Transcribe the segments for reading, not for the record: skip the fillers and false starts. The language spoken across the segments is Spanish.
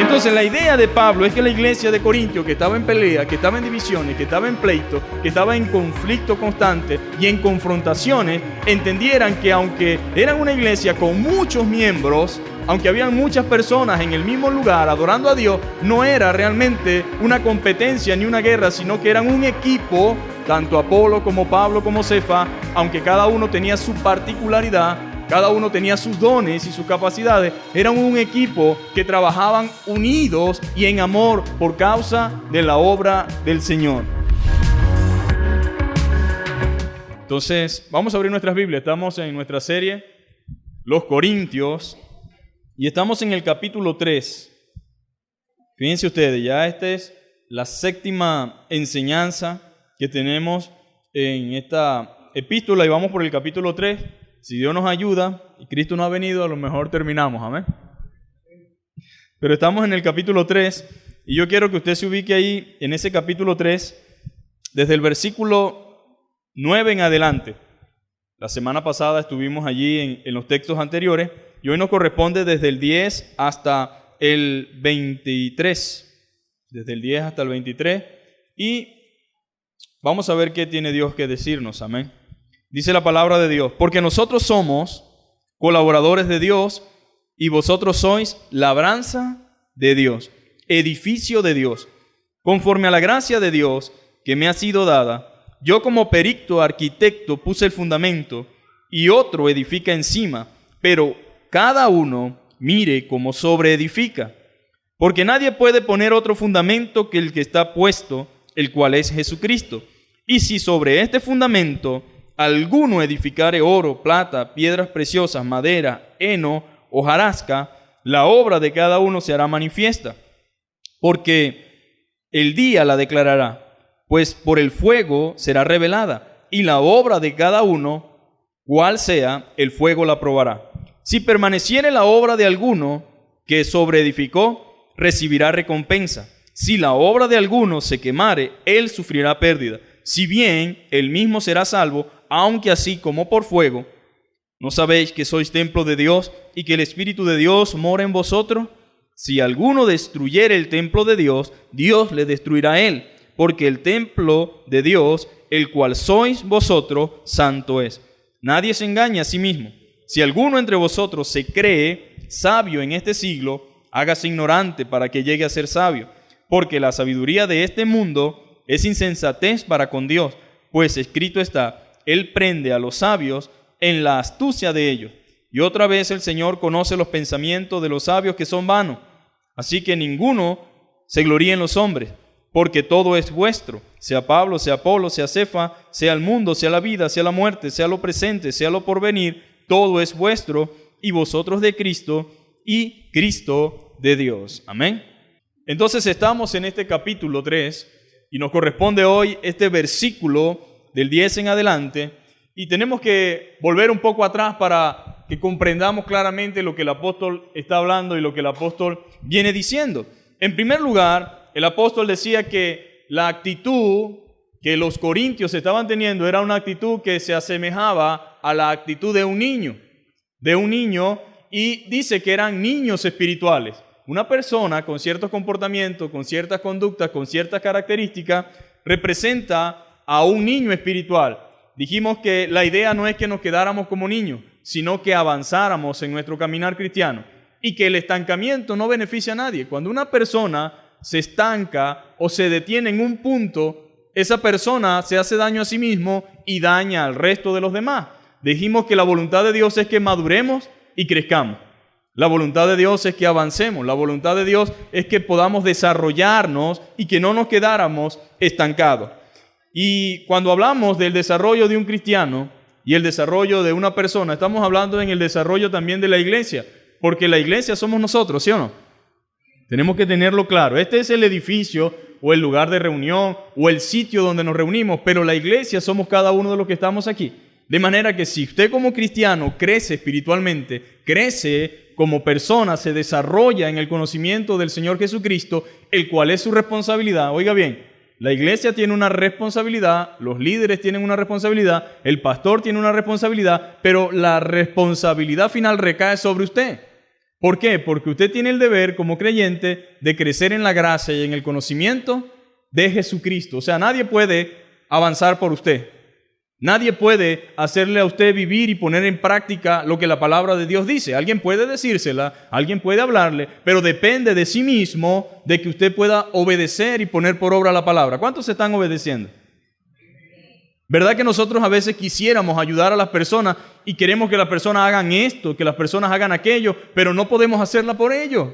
Entonces la idea de Pablo es que la iglesia de Corintios, que estaba en pelea, que estaba en divisiones, que estaba en pleito, que estaba en conflicto constante y en confrontaciones, entendieran que aunque eran una iglesia con muchos miembros, aunque habían muchas personas en el mismo lugar adorando a Dios, no era realmente una competencia ni una guerra, sino que eran un equipo, tanto Apolo como Pablo como Cefa, aunque cada uno tenía su particularidad, cada uno tenía sus dones y sus capacidades, eran un equipo que trabajaban unidos y en amor por causa de la obra del Señor. Entonces, vamos a abrir nuestras Biblias. Estamos en nuestra serie Los Corintios y estamos en el capítulo 3. Fíjense ustedes, ya esta es la séptima enseñanza que tenemos en esta epístola y vamos por el capítulo 3. Si Dios nos ayuda y Cristo no ha venido, a lo mejor terminamos, amén. Pero estamos en el capítulo 3 y yo quiero que usted se ubique ahí en ese capítulo 3 desde el versículo 9 en adelante. La semana pasada estuvimos allí en los textos anteriores y hoy nos corresponde desde el 10 hasta el 23. Desde el 10 hasta el 23 y vamos a ver qué tiene Dios que decirnos, amén. Dice la palabra de Dios, porque nosotros somos colaboradores de Dios y vosotros sois labranza de Dios, edificio de Dios. Conforme a la gracia de Dios que me ha sido dada, yo como perito arquitecto puse el fundamento y otro edifica encima, pero cada uno mire cómo sobreedifica. Porque nadie puede poner otro fundamento que el que está puesto, el cual es Jesucristo. Y si sobre este fundamento alguno edificare oro, plata, piedras preciosas, madera, heno, hojarasca, la obra de cada uno se hará manifiesta, porque el día la declarará, pues por el fuego será revelada, y la obra de cada uno, cual sea, el fuego la probará. Si permaneciere la obra de alguno que sobreedificó, recibirá recompensa. Si la obra de alguno se quemare, él sufrirá pérdida. Si bien él mismo será salvo, aunque así como por fuego. ¿No sabéis que sois templo de Dios y que el Espíritu de Dios mora en vosotros? Si alguno destruyere el templo de Dios, Dios le destruirá a él, porque el templo de Dios, el cual sois vosotros, santo es. Nadie se engaña a sí mismo. Si alguno entre vosotros se cree sabio en este siglo, hágase ignorante para que llegue a ser sabio, porque la sabiduría de este mundo es insensatez para con Dios, pues escrito está, Él prende a los sabios en la astucia de ellos. Y otra vez el Señor conoce los pensamientos de los sabios que son vanos. Así que ninguno se gloríe en los hombres, porque todo es vuestro, sea Pablo, sea Apolo, sea Cefa, sea el mundo, sea la vida, sea la muerte, sea lo presente, sea lo porvenir, todo es vuestro, y vosotros de Cristo, y Cristo de Dios. Amén. Entonces estamos en este capítulo 3, y nos corresponde hoy este versículo del 10 en adelante, y tenemos que volver un poco atrás para que comprendamos claramente lo que el apóstol está hablando y lo que el apóstol viene diciendo. En primer lugar, el apóstol decía que la actitud que los corintios estaban teniendo era una actitud que se asemejaba a la actitud de un niño, y dice que eran niños espirituales. Una persona con ciertos comportamientos, con ciertas conductas, con ciertas características, representa a un niño espiritual. Dijimos que la idea no es que nos quedáramos como niños, sino que avanzáramos en nuestro caminar cristiano y que el estancamiento no beneficia a nadie. Cuando una persona se estanca o se detiene en un punto, esa persona se hace daño a sí mismo y daña al resto de los demás. Dijimos que la voluntad de Dios es que maduremos y crezcamos. La voluntad de Dios es que avancemos. La voluntad de Dios es que podamos desarrollarnos y que no nos quedáramos estancados. Y cuando hablamos del desarrollo de un cristiano y el desarrollo de una persona, estamos hablando en el desarrollo también de la iglesia, porque la iglesia somos nosotros, ¿sí o no? Tenemos que tenerlo claro. Este es el edificio o el lugar de reunión o el sitio donde nos reunimos, pero la iglesia somos cada uno de los que estamos aquí. De manera que si usted como cristiano crece espiritualmente, crece como persona, se desarrolla en el conocimiento del Señor Jesucristo, el cual es su responsabilidad. Oiga bien, la iglesia tiene una responsabilidad, los líderes tienen una responsabilidad, el pastor tiene una responsabilidad, pero la responsabilidad final recae sobre usted. ¿Por qué? Porque usted tiene el deber como creyente de crecer en la gracia y en el conocimiento de Jesucristo. O sea, nadie puede avanzar por usted. Nadie puede hacerle a usted vivir y poner en práctica lo que la palabra de Dios dice. Alguien puede decírsela, alguien puede hablarle, pero depende de sí mismo de que usted pueda obedecer y poner por obra la palabra. ¿Cuántos están obedeciendo? ¿Verdad que nosotros a veces quisiéramos ayudar a las personas y queremos que las personas hagan esto, que las personas hagan aquello, pero no podemos hacerla por ellos?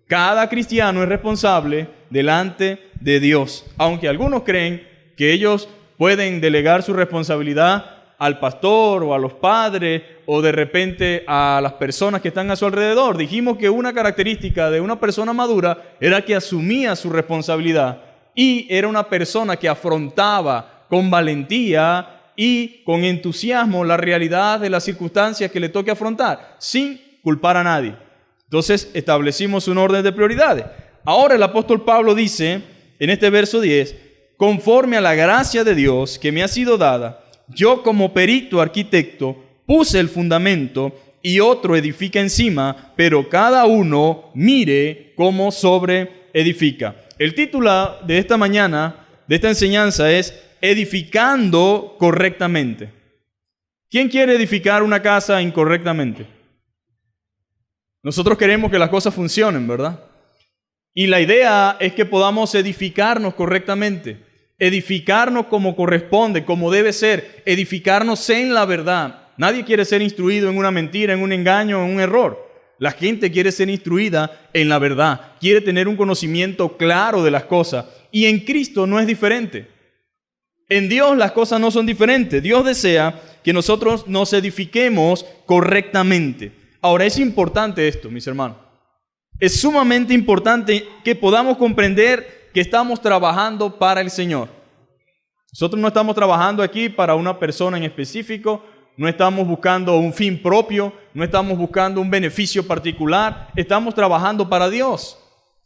Cada cristiano es responsable delante de Dios, aunque algunos creen que ellos pueden delegar su responsabilidad al pastor o a los padres o de repente a las personas que están a su alrededor. Dijimos que una característica de una persona madura era que asumía su responsabilidad y era una persona que afrontaba con valentía y con entusiasmo la realidad de las circunstancias que le toque afrontar, sin culpar a nadie. Entonces establecimos un orden de prioridades. Ahora el apóstol Pablo dice en este verso 10, conforme a la gracia de Dios que me ha sido dada, yo como perito arquitecto puse el fundamento y otro edifica encima, pero cada uno mire cómo sobre edifica. El título de esta mañana, de esta enseñanza es edificando correctamente. ¿Quién quiere edificar una casa incorrectamente? Nosotros queremos que las cosas funcionen, ¿verdad? Y la idea es que podamos edificarnos correctamente, edificarnos como corresponde, como debe ser, edificarnos en la verdad. Nadie quiere ser instruido en una mentira, en un engaño, en un error. La gente quiere ser instruida en la verdad, quiere tener un conocimiento claro de las cosas. Y en Cristo no es diferente. En Dios las cosas no son diferentes. Dios desea que nosotros nos edifiquemos correctamente. Ahora, es importante esto, mis hermanos. Es sumamente importante que podamos comprender que estamos trabajando para el Señor. Nosotros no estamos trabajando aquí para una persona en específico, no estamos buscando un fin propio, no estamos buscando un beneficio particular, estamos trabajando para Dios.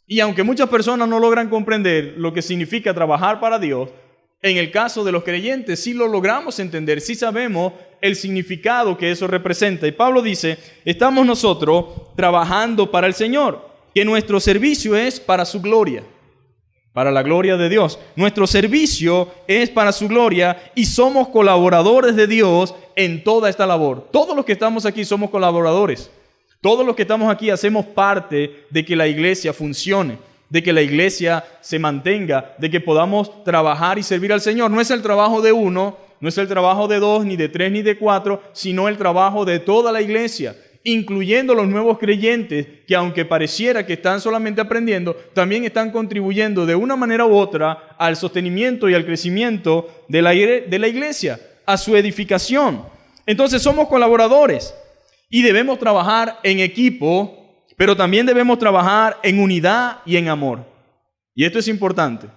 Y aunque muchas personas no logran comprender lo que significa trabajar para Dios, en el caso de los creyentes sí lo logramos entender, sí sabemos el significado que eso representa. Y Pablo dice, estamos nosotros trabajando para el Señor, que nuestro servicio es para su gloria, para la gloria de Dios. Nuestro servicio es para su gloria y somos colaboradores de Dios en toda esta labor. Todos los que estamos aquí somos colaboradores. Todos los que estamos aquí hacemos parte de que la iglesia funcione, de que la iglesia se mantenga, de que podamos trabajar y servir al Señor. No es el trabajo de uno, no es el trabajo de dos, ni de tres, ni de cuatro, sino el trabajo de toda la iglesia, incluyendo los nuevos creyentes que, aunque pareciera que están solamente aprendiendo, también están contribuyendo de una manera u otra al sostenimiento y al crecimiento de la iglesia, a su edificación. Entonces somos colaboradores y debemos trabajar en equipo, pero también debemos trabajar en unidad y en amor. Y esto es importante.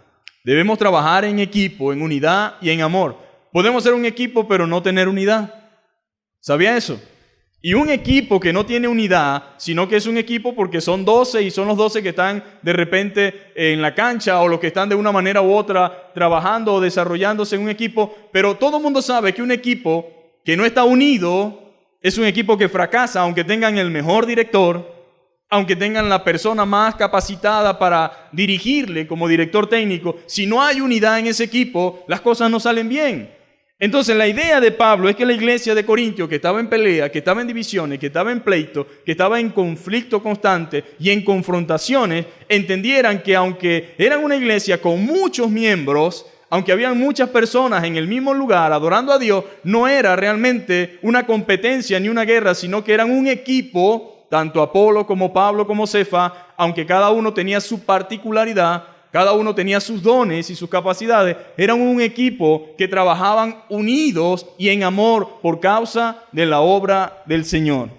Debemos trabajar en equipo, en unidad y en amor. Podemos ser un equipo, pero no tener unidad. ¿Sabía eso? Y un equipo que no tiene unidad, sino que es un equipo porque son 12 y son los 12 que están de repente en la cancha o los que están de una manera u otra trabajando o desarrollándose en un equipo, pero todo el mundo sabe que un equipo que no está unido es un equipo que fracasa, aunque tengan el mejor director, aunque tengan la persona más capacitada para dirigirle como director técnico. Si no hay unidad en ese equipo, las cosas no salen bien. Entonces la idea de Pablo es que la iglesia de Corintio, que estaba en pelea, que estaba en divisiones, que estaba en pleito, que estaba en conflicto constante y en confrontaciones, entendieran que aunque eran una iglesia con muchos miembros, aunque habían muchas personas en el mismo lugar adorando a Dios, no era realmente una competencia ni una guerra, sino que eran un equipo. Tanto Apolo como Pablo como Cefa, aunque cada uno tenía su particularidad, cada uno tenía sus dones y sus capacidades, eran un equipo que trabajaban unidos y en amor por causa de la obra del Señor.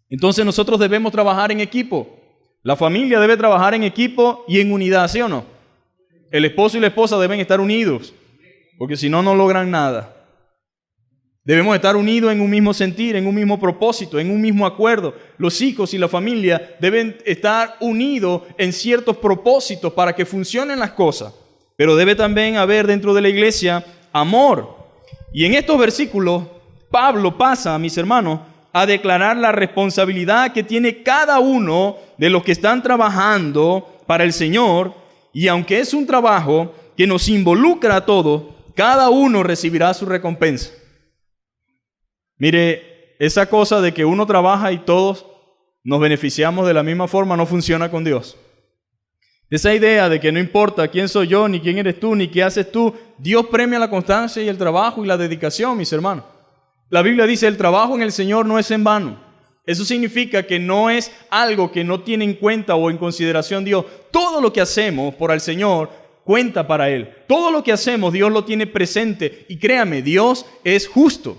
Entonces nosotros debemos trabajar en equipo. La familia debe trabajar en equipo y en unidad, ¿sí o no? El esposo y la esposa deben estar unidos, porque si no, no logran nada. Debemos estar unidos en un mismo sentir, en un mismo propósito, en un mismo acuerdo. Los hijos y la familia deben estar unidos en ciertos propósitos para que funcionen las cosas. Pero debe también haber dentro de la iglesia amor. Y en estos versículos, Pablo pasa, mis hermanos, a declarar la responsabilidad que tiene cada uno de los que están trabajando para el Señor, y aunque es un trabajo que nos involucra a todos, cada uno recibirá su recompensa. Mire, esa cosa de que uno trabaja y todos nos beneficiamos de la misma forma no funciona con Dios. Esa idea de que no importa quién soy yo, ni quién eres tú, ni qué haces tú, Dios premia la constancia y el trabajo y la dedicación, mis hermanos. La Biblia dice, el trabajo en el Señor no es en vano. Eso significa que no es algo que no tiene en cuenta o en consideración Dios. Todo lo que hacemos por el Señor cuenta para Él. Todo lo que hacemos Dios lo tiene presente. Y créame, Dios es justo.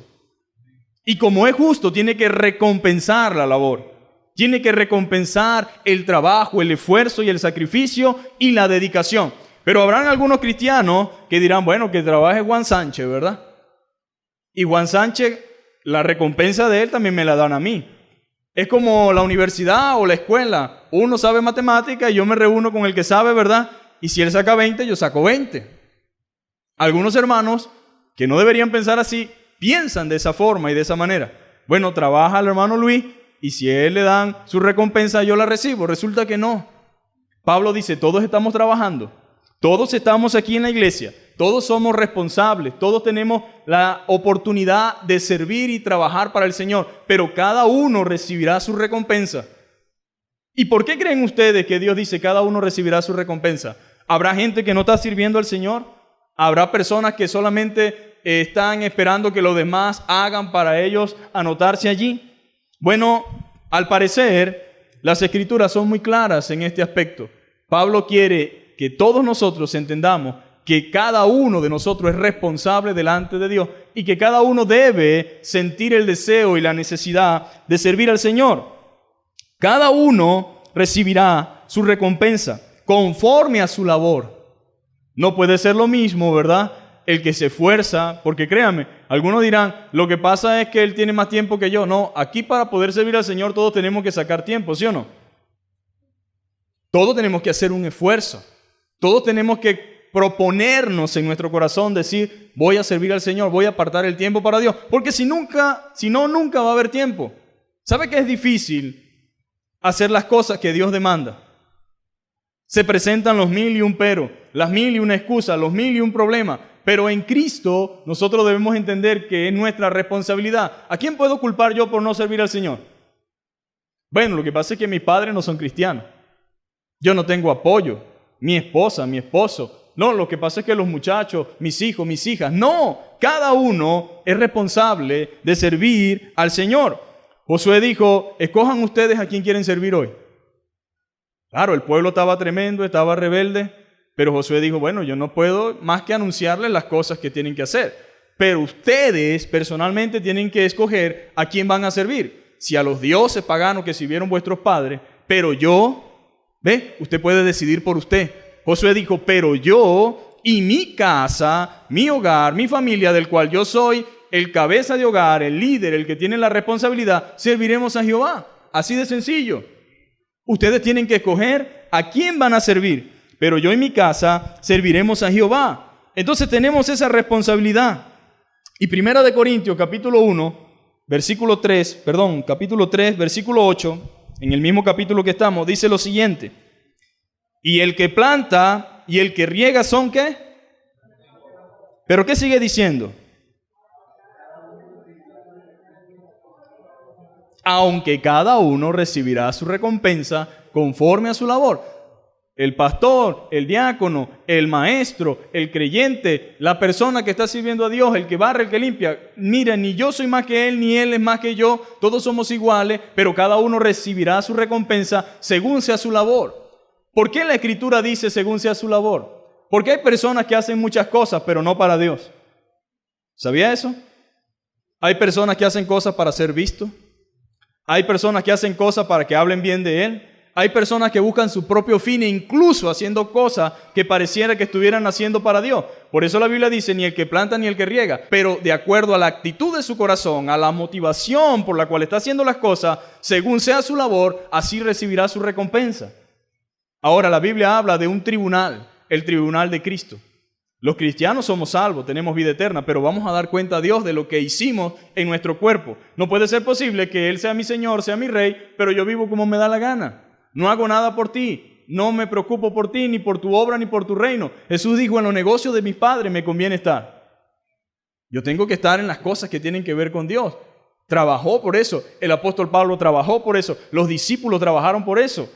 Y como es justo, tiene que recompensar la labor. Tiene que recompensar el trabajo, el esfuerzo y el sacrificio y la dedicación. Pero habrán algunos cristianos que dirán, bueno, que trabaje Juan Sánchez, ¿verdad? Y Juan Sánchez, la recompensa de él también me la dan a mí. Es como la universidad o la escuela. Uno sabe matemática y yo me reúno con el que sabe, ¿verdad? Y si él saca 20, yo saco 20. Algunos hermanos que no deberían pensar así, piensan de esa forma y de esa manera. Bueno, trabaja el hermano Luis y si a él le dan su recompensa, yo la recibo. Resulta que no. Pablo dice, todos estamos trabajando. Todos estamos aquí en la iglesia. Todos somos responsables. Todos tenemos la oportunidad de servir y trabajar para el Señor. Pero cada uno recibirá su recompensa. ¿Y por qué creen ustedes que Dios dice cada uno recibirá su recompensa? ¿Habrá gente que no está sirviendo al Señor? ¿Habrá personas que solamente están esperando que los demás hagan para ellos anotarse allí? Bueno, al parecer, las Escrituras son muy claras en este aspecto. Pablo quiere que todos nosotros entendamos que cada uno de nosotros es responsable delante de Dios y que cada uno debe sentir el deseo y la necesidad de servir al Señor. Cada uno recibirá su recompensa conforme a su labor. No puede ser lo mismo, ¿verdad?, el que se esfuerza, porque créanme, algunos dirán, lo que pasa es que él tiene más tiempo que yo. No, aquí para poder servir al Señor todos tenemos que sacar tiempo, ¿sí o no? Todos tenemos que hacer un esfuerzo. Todos tenemos que proponernos en nuestro corazón, decir, voy a servir al Señor, voy a apartar el tiempo para Dios, porque si no, nunca va a haber tiempo. ¿Sabe que es difícil hacer las cosas que Dios demanda? Se presentan los 1001 pero, las 1001 excusas, los 1001 problemas. Pero en Cristo nosotros debemos entender que es nuestra responsabilidad. ¿A quién puedo culpar yo por no servir al Señor? Bueno, lo que pasa es que mis padres no son cristianos. Yo no tengo apoyo. Mi esposa, mi esposo. No, lo que pasa es que los muchachos, mis hijos, mis hijas. No, cada uno es responsable de servir al Señor. Josué dijo, escojan ustedes a quién quieren servir hoy. Claro, el pueblo estaba tremendo, estaba rebelde. Pero Josué dijo, bueno, yo no puedo más que anunciarles las cosas que tienen que hacer. Pero ustedes personalmente tienen que escoger a quién van a servir. Si a los dioses paganos que sirvieron vuestros padres, pero yo, ¿ve? Usted puede decidir por usted. Josué dijo, pero yo y mi casa, mi hogar, mi familia, del cual yo soy el cabeza de hogar, el líder, el que tiene la responsabilidad, serviremos a Jehová. Así de sencillo. Ustedes tienen que escoger a quién van a servir. Pero yo y mi casa serviremos a Jehová. Entonces tenemos esa responsabilidad. Y 1 Corintios, capítulo 3, versículo 8, en el mismo capítulo que estamos, dice lo siguiente. Y el que planta y el que riega son ¿qué? ¿Pero qué sigue diciendo? Aunque cada uno recibirá su recompensa conforme a su labor. El pastor, el diácono, el maestro, el creyente, la persona que está sirviendo a Dios, el que barre, el que limpia. Mira, ni yo soy más que él, ni él es más que yo. Todos somos iguales, pero cada uno recibirá su recompensa según sea su labor. ¿Por qué la Escritura dice según sea su labor? Porque hay personas que hacen muchas cosas, pero no para Dios. ¿Sabía eso? Hay personas que hacen cosas para ser vistos. Hay personas que hacen cosas para que hablen bien de Él. Hay personas que buscan su propio fin e incluso haciendo cosas que pareciera que estuvieran haciendo para Dios. Por eso la Biblia dice, ni el que planta ni el que riega. Pero de acuerdo a la actitud de su corazón, a la motivación por la cual está haciendo las cosas, según sea su labor, así recibirá su recompensa. Ahora, la Biblia habla de un tribunal, el tribunal de Cristo. Los cristianos somos salvos, tenemos vida eterna, pero vamos a dar cuenta a Dios de lo que hicimos en nuestro cuerpo. No puede ser posible que Él sea mi Señor, sea mi Rey, pero yo vivo como me da la gana. No hago nada por ti, no me preocupo por ti, ni por tu obra, ni por tu reino. Jesús dijo, en los negocios de mis padres me conviene estar. Yo tengo que estar en las cosas que tienen que ver con Dios. Trabajó por eso. El apóstol Pablo trabajó por eso. Los discípulos trabajaron por eso.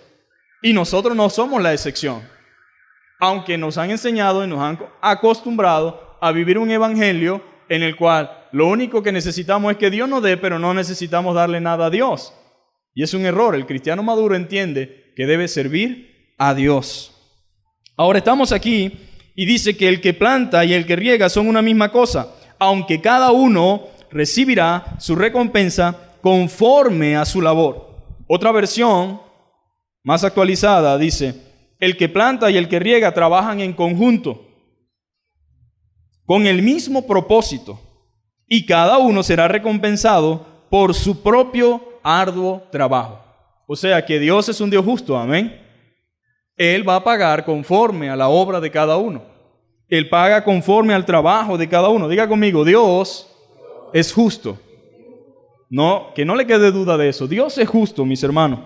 Y nosotros no somos la excepción. Aunque nos han enseñado y nos han acostumbrado a vivir un evangelio en el cual lo único que necesitamos es que Dios nos dé, pero no necesitamos darle nada a Dios. Y es un error. El cristiano maduro entiende que debe servir a Dios. Ahora estamos aquí y dice que el que planta y el que riega son una misma cosa, aunque cada uno recibirá su recompensa conforme a su labor. Otra versión, más actualizada, dice, el que planta y el que riega trabajan en conjunto, con el mismo propósito, y cada uno será recompensado por su propio arduo trabajo. O sea que Dios es un Dios justo, amén. Él va a pagar conforme a la obra de cada uno. Él paga conforme al trabajo de cada uno. Diga conmigo, Dios es justo. No, que no le quede duda de eso. Dios es justo, mis hermanos.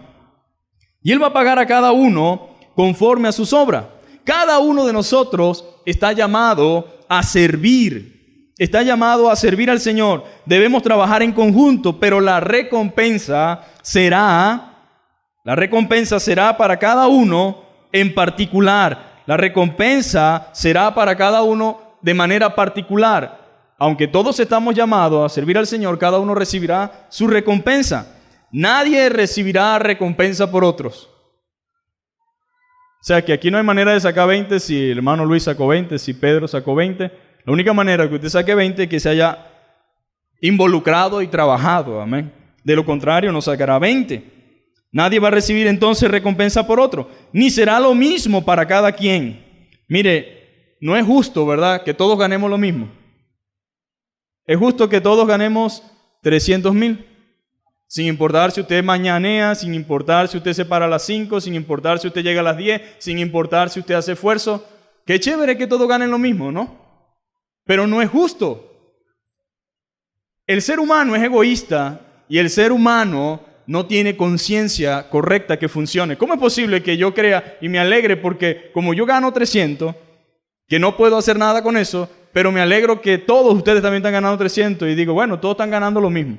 Y Él va a pagar a cada uno conforme a sus obras. Cada uno de nosotros está llamado a servir. Está llamado a servir al Señor. Debemos trabajar en conjunto, pero la recompensa será para cada uno en particular. La recompensa será para cada uno de manera particular. Aunque todos estamos llamados a servir al Señor, cada uno recibirá su recompensa. Nadie recibirá recompensa por otros. O sea que aquí no hay manera de sacar 20 si el hermano Luis sacó 20, si Pedro sacó 20. La única manera que usted saque 20 es que se haya involucrado y trabajado. Amén. De lo contrario, no sacará 20. Nadie va a recibir entonces recompensa por otro, ni será lo mismo para cada quien. Mire, no es justo, ¿verdad?, que todos ganemos lo mismo. Es justo que todos ganemos 300,000, sin importar si usted mañanea, sin importar si usted se para a las 5, sin importar si usted llega a las 10, sin importar si usted hace esfuerzo. Qué chévere que todos ganen lo mismo, ¿no? Pero no es justo. El ser humano es egoísta y el ser humano no tiene conciencia correcta que funcione. ¿Cómo es posible que yo crea y me alegre porque como yo gano 300, que no puedo hacer nada con eso, pero me alegro que todos ustedes también están ganando 300 y digo, bueno, todos están ganando lo mismo?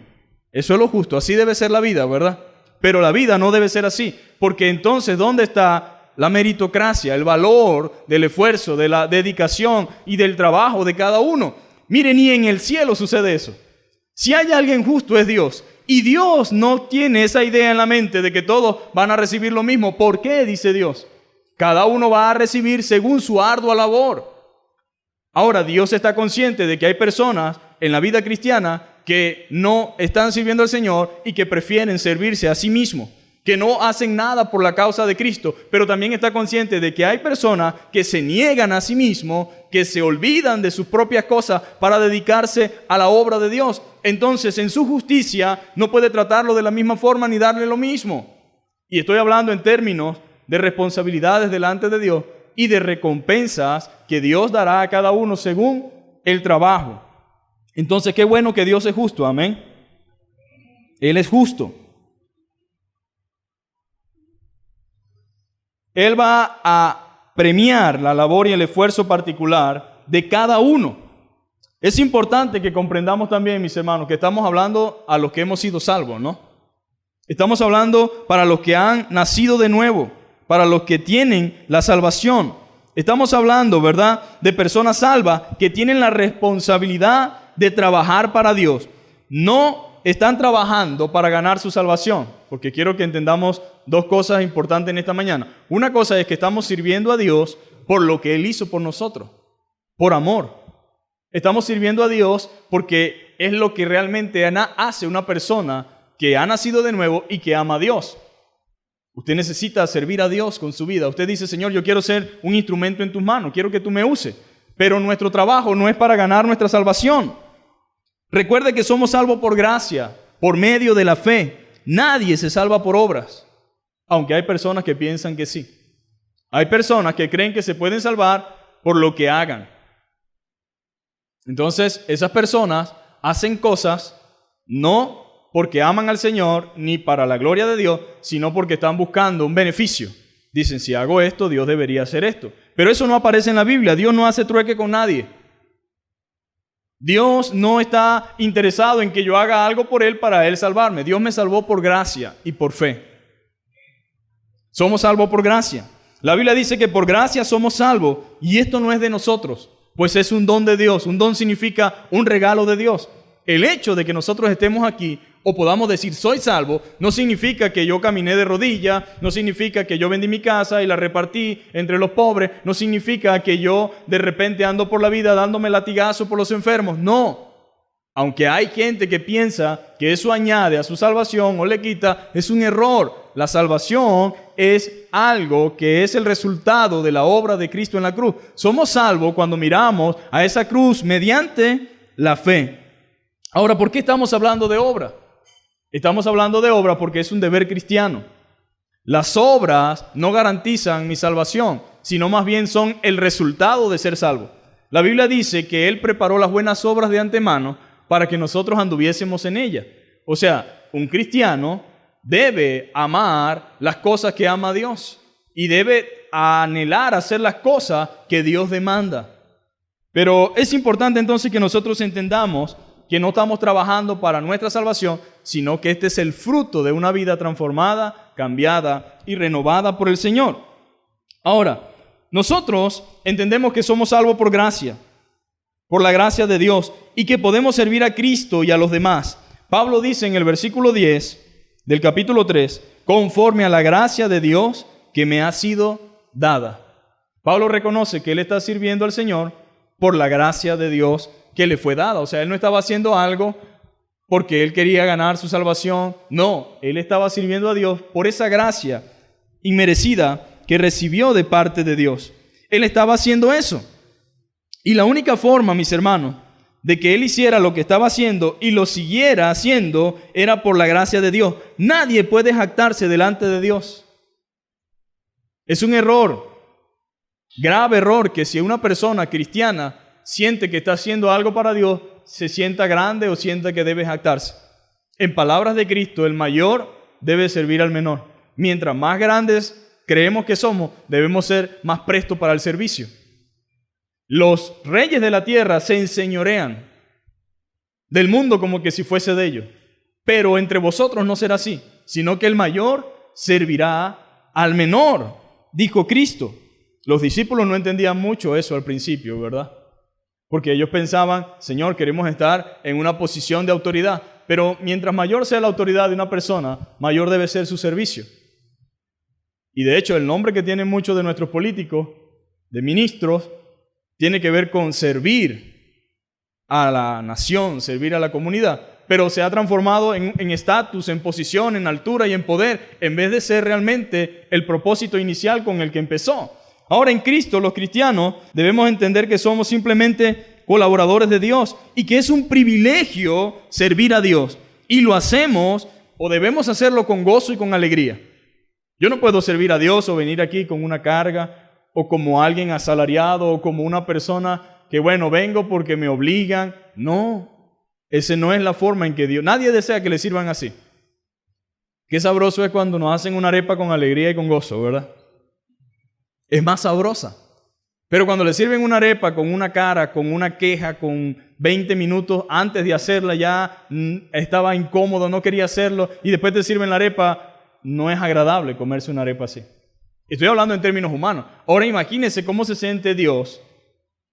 Eso es lo justo, así debe ser la vida, ¿verdad? Pero la vida no debe ser así, porque entonces, ¿dónde está la meritocracia, el valor del esfuerzo, de la dedicación y del trabajo de cada uno? Miren, ni en el cielo sucede eso. Si hay alguien justo es Dios. Y Dios no tiene esa idea en la mente de que todos van a recibir lo mismo. ¿Por qué? Dice Dios. Cada uno va a recibir según su ardua labor. Ahora, Dios está consciente de que hay personas en la vida cristiana que no están sirviendo al Señor y que prefieren servirse a sí mismos, que no hacen nada por la causa de Cristo, pero también está consciente de que hay personas que se niegan a sí mismos, que se olvidan de sus propias cosas para dedicarse a la obra de Dios. Entonces, en su justicia, no puede tratarlo de la misma forma ni darle lo mismo. Y estoy hablando en términos de responsabilidades delante de Dios y de recompensas que Dios dará a cada uno según el trabajo. Entonces, qué bueno que Dios es justo, amén. Él es justo. Él va a premiar la labor y el esfuerzo particular de cada uno. Es importante que comprendamos también, mis hermanos, que estamos hablando a los que hemos sido salvos, ¿no? Estamos hablando para los que han nacido de nuevo, para los que tienen la salvación. Estamos hablando, ¿verdad?, de personas salvas que tienen la responsabilidad de trabajar para Dios. No están trabajando para ganar su salvación, porque quiero que entendamos dos cosas importantes en esta mañana. Una cosa es que estamos sirviendo a Dios por lo que Él hizo por nosotros, por amor. Estamos sirviendo a Dios porque es lo que realmente hace una persona que ha nacido de nuevo y que ama a Dios. Usted necesita servir a Dios con su vida. Usted dice, Señor, yo quiero ser un instrumento en tus manos, quiero que tú me uses. Pero nuestro trabajo no es para ganar nuestra salvación. Recuerde que somos salvos por gracia, por medio de la fe. Nadie se salva por obras, aunque hay personas que piensan que sí. Hay personas que creen que se pueden salvar por lo que hagan. Entonces, esas personas hacen cosas no porque aman al Señor ni para la gloria de Dios, sino porque están buscando un beneficio. Dicen, si hago esto, Dios debería hacer esto. Pero eso no aparece en la Biblia. Dios no hace trueque con nadie. Dios no está interesado en que yo haga algo por Él para Él salvarme. Dios me salvó por gracia y por fe. Somos salvos por gracia. La Biblia dice que por gracia somos salvos y esto no es de nosotros, pues es un don de Dios. Un don significa un regalo de Dios. El hecho de que nosotros estemos aquí o podamos decir soy salvo, no significa que yo caminé de rodillas, no significa que yo vendí mi casa y la repartí entre los pobres, no significa que yo de repente ando por la vida dándome latigazo por los enfermos, no. Aunque hay gente que piensa que eso añade a su salvación o le quita, es un error. La salvación es algo que es el resultado de la obra de Cristo en la cruz. Somos salvos cuando miramos a esa cruz mediante la fe. Ahora, ¿por qué estamos hablando de obra? Estamos hablando de obra porque es un deber cristiano. Las obras no garantizan mi salvación, sino más bien son el resultado de ser salvo. La Biblia dice que Él preparó las buenas obras de antemano para que nosotros anduviésemos en ellas. O sea, un cristiano debe amar las cosas que ama a Dios y debe anhelar hacer las cosas que Dios demanda. Pero es importante entonces que nosotros entendamos que no estamos trabajando para nuestra salvación, sino que este es el fruto de una vida transformada, cambiada y renovada por el Señor. Ahora, nosotros entendemos que somos salvos por gracia, por la gracia de Dios, y que podemos servir a Cristo y a los demás. Pablo dice en el versículo 10 del capítulo 3, conforme a la gracia de Dios que me ha sido dada. Pablo reconoce que él está sirviendo al Señor por la gracia de Dios que le fue dada. O sea, él no estaba haciendo algo porque él quería ganar su salvación. No, él estaba sirviendo a Dios por esa gracia inmerecida que recibió de parte de Dios. Él estaba haciendo eso. Y la única forma, mis hermanos, de que él hiciera lo que estaba haciendo y lo siguiera haciendo era por la gracia de Dios. Nadie puede jactarse delante de Dios. Es un error, grave error, que si una persona cristiana siente que está haciendo algo para Dios, se sienta grande o sienta que debe jactarse. En palabras de Cristo, el mayor debe servir al menor. Mientras más grandes creemos que somos, debemos ser más prestos para el servicio. Los reyes de la tierra se enseñorean del mundo como que si fuese de ellos. Pero entre vosotros no será así, sino que el mayor servirá al menor, dijo Cristo. Los discípulos no entendían mucho eso al principio, ¿verdad? Porque ellos pensaban, Señor, queremos estar en una posición de autoridad. Pero mientras mayor sea la autoridad de una persona, mayor debe ser su servicio. Y de hecho, el nombre que tienen muchos de nuestros políticos, de ministros, tiene que ver con servir a la nación, servir a la comunidad. Pero se ha transformado en estatus, en posición, en altura y en poder, en vez de ser realmente el propósito inicial con el que empezó. Ahora en Cristo, los cristianos debemos entender que somos simplemente colaboradores de Dios y que es un privilegio servir a Dios. Y lo hacemos o debemos hacerlo con gozo y con alegría. Yo no puedo servir a Dios o venir aquí con una carga o como alguien asalariado o como una persona que, bueno, vengo porque me obligan. No, esa no es la forma en que Dios... Nadie desea que le sirvan así. Qué sabroso es cuando nos hacen una arepa con alegría y con gozo, ¿verdad? Es más sabrosa. Pero cuando le sirven una arepa con una cara, con una queja, con 20 minutos antes de hacerla ya estaba incómodo, no quería hacerlo, y después te sirven la arepa, no es agradable comerse una arepa así. Estoy hablando en términos humanos. Ahora imagínense cómo se siente Dios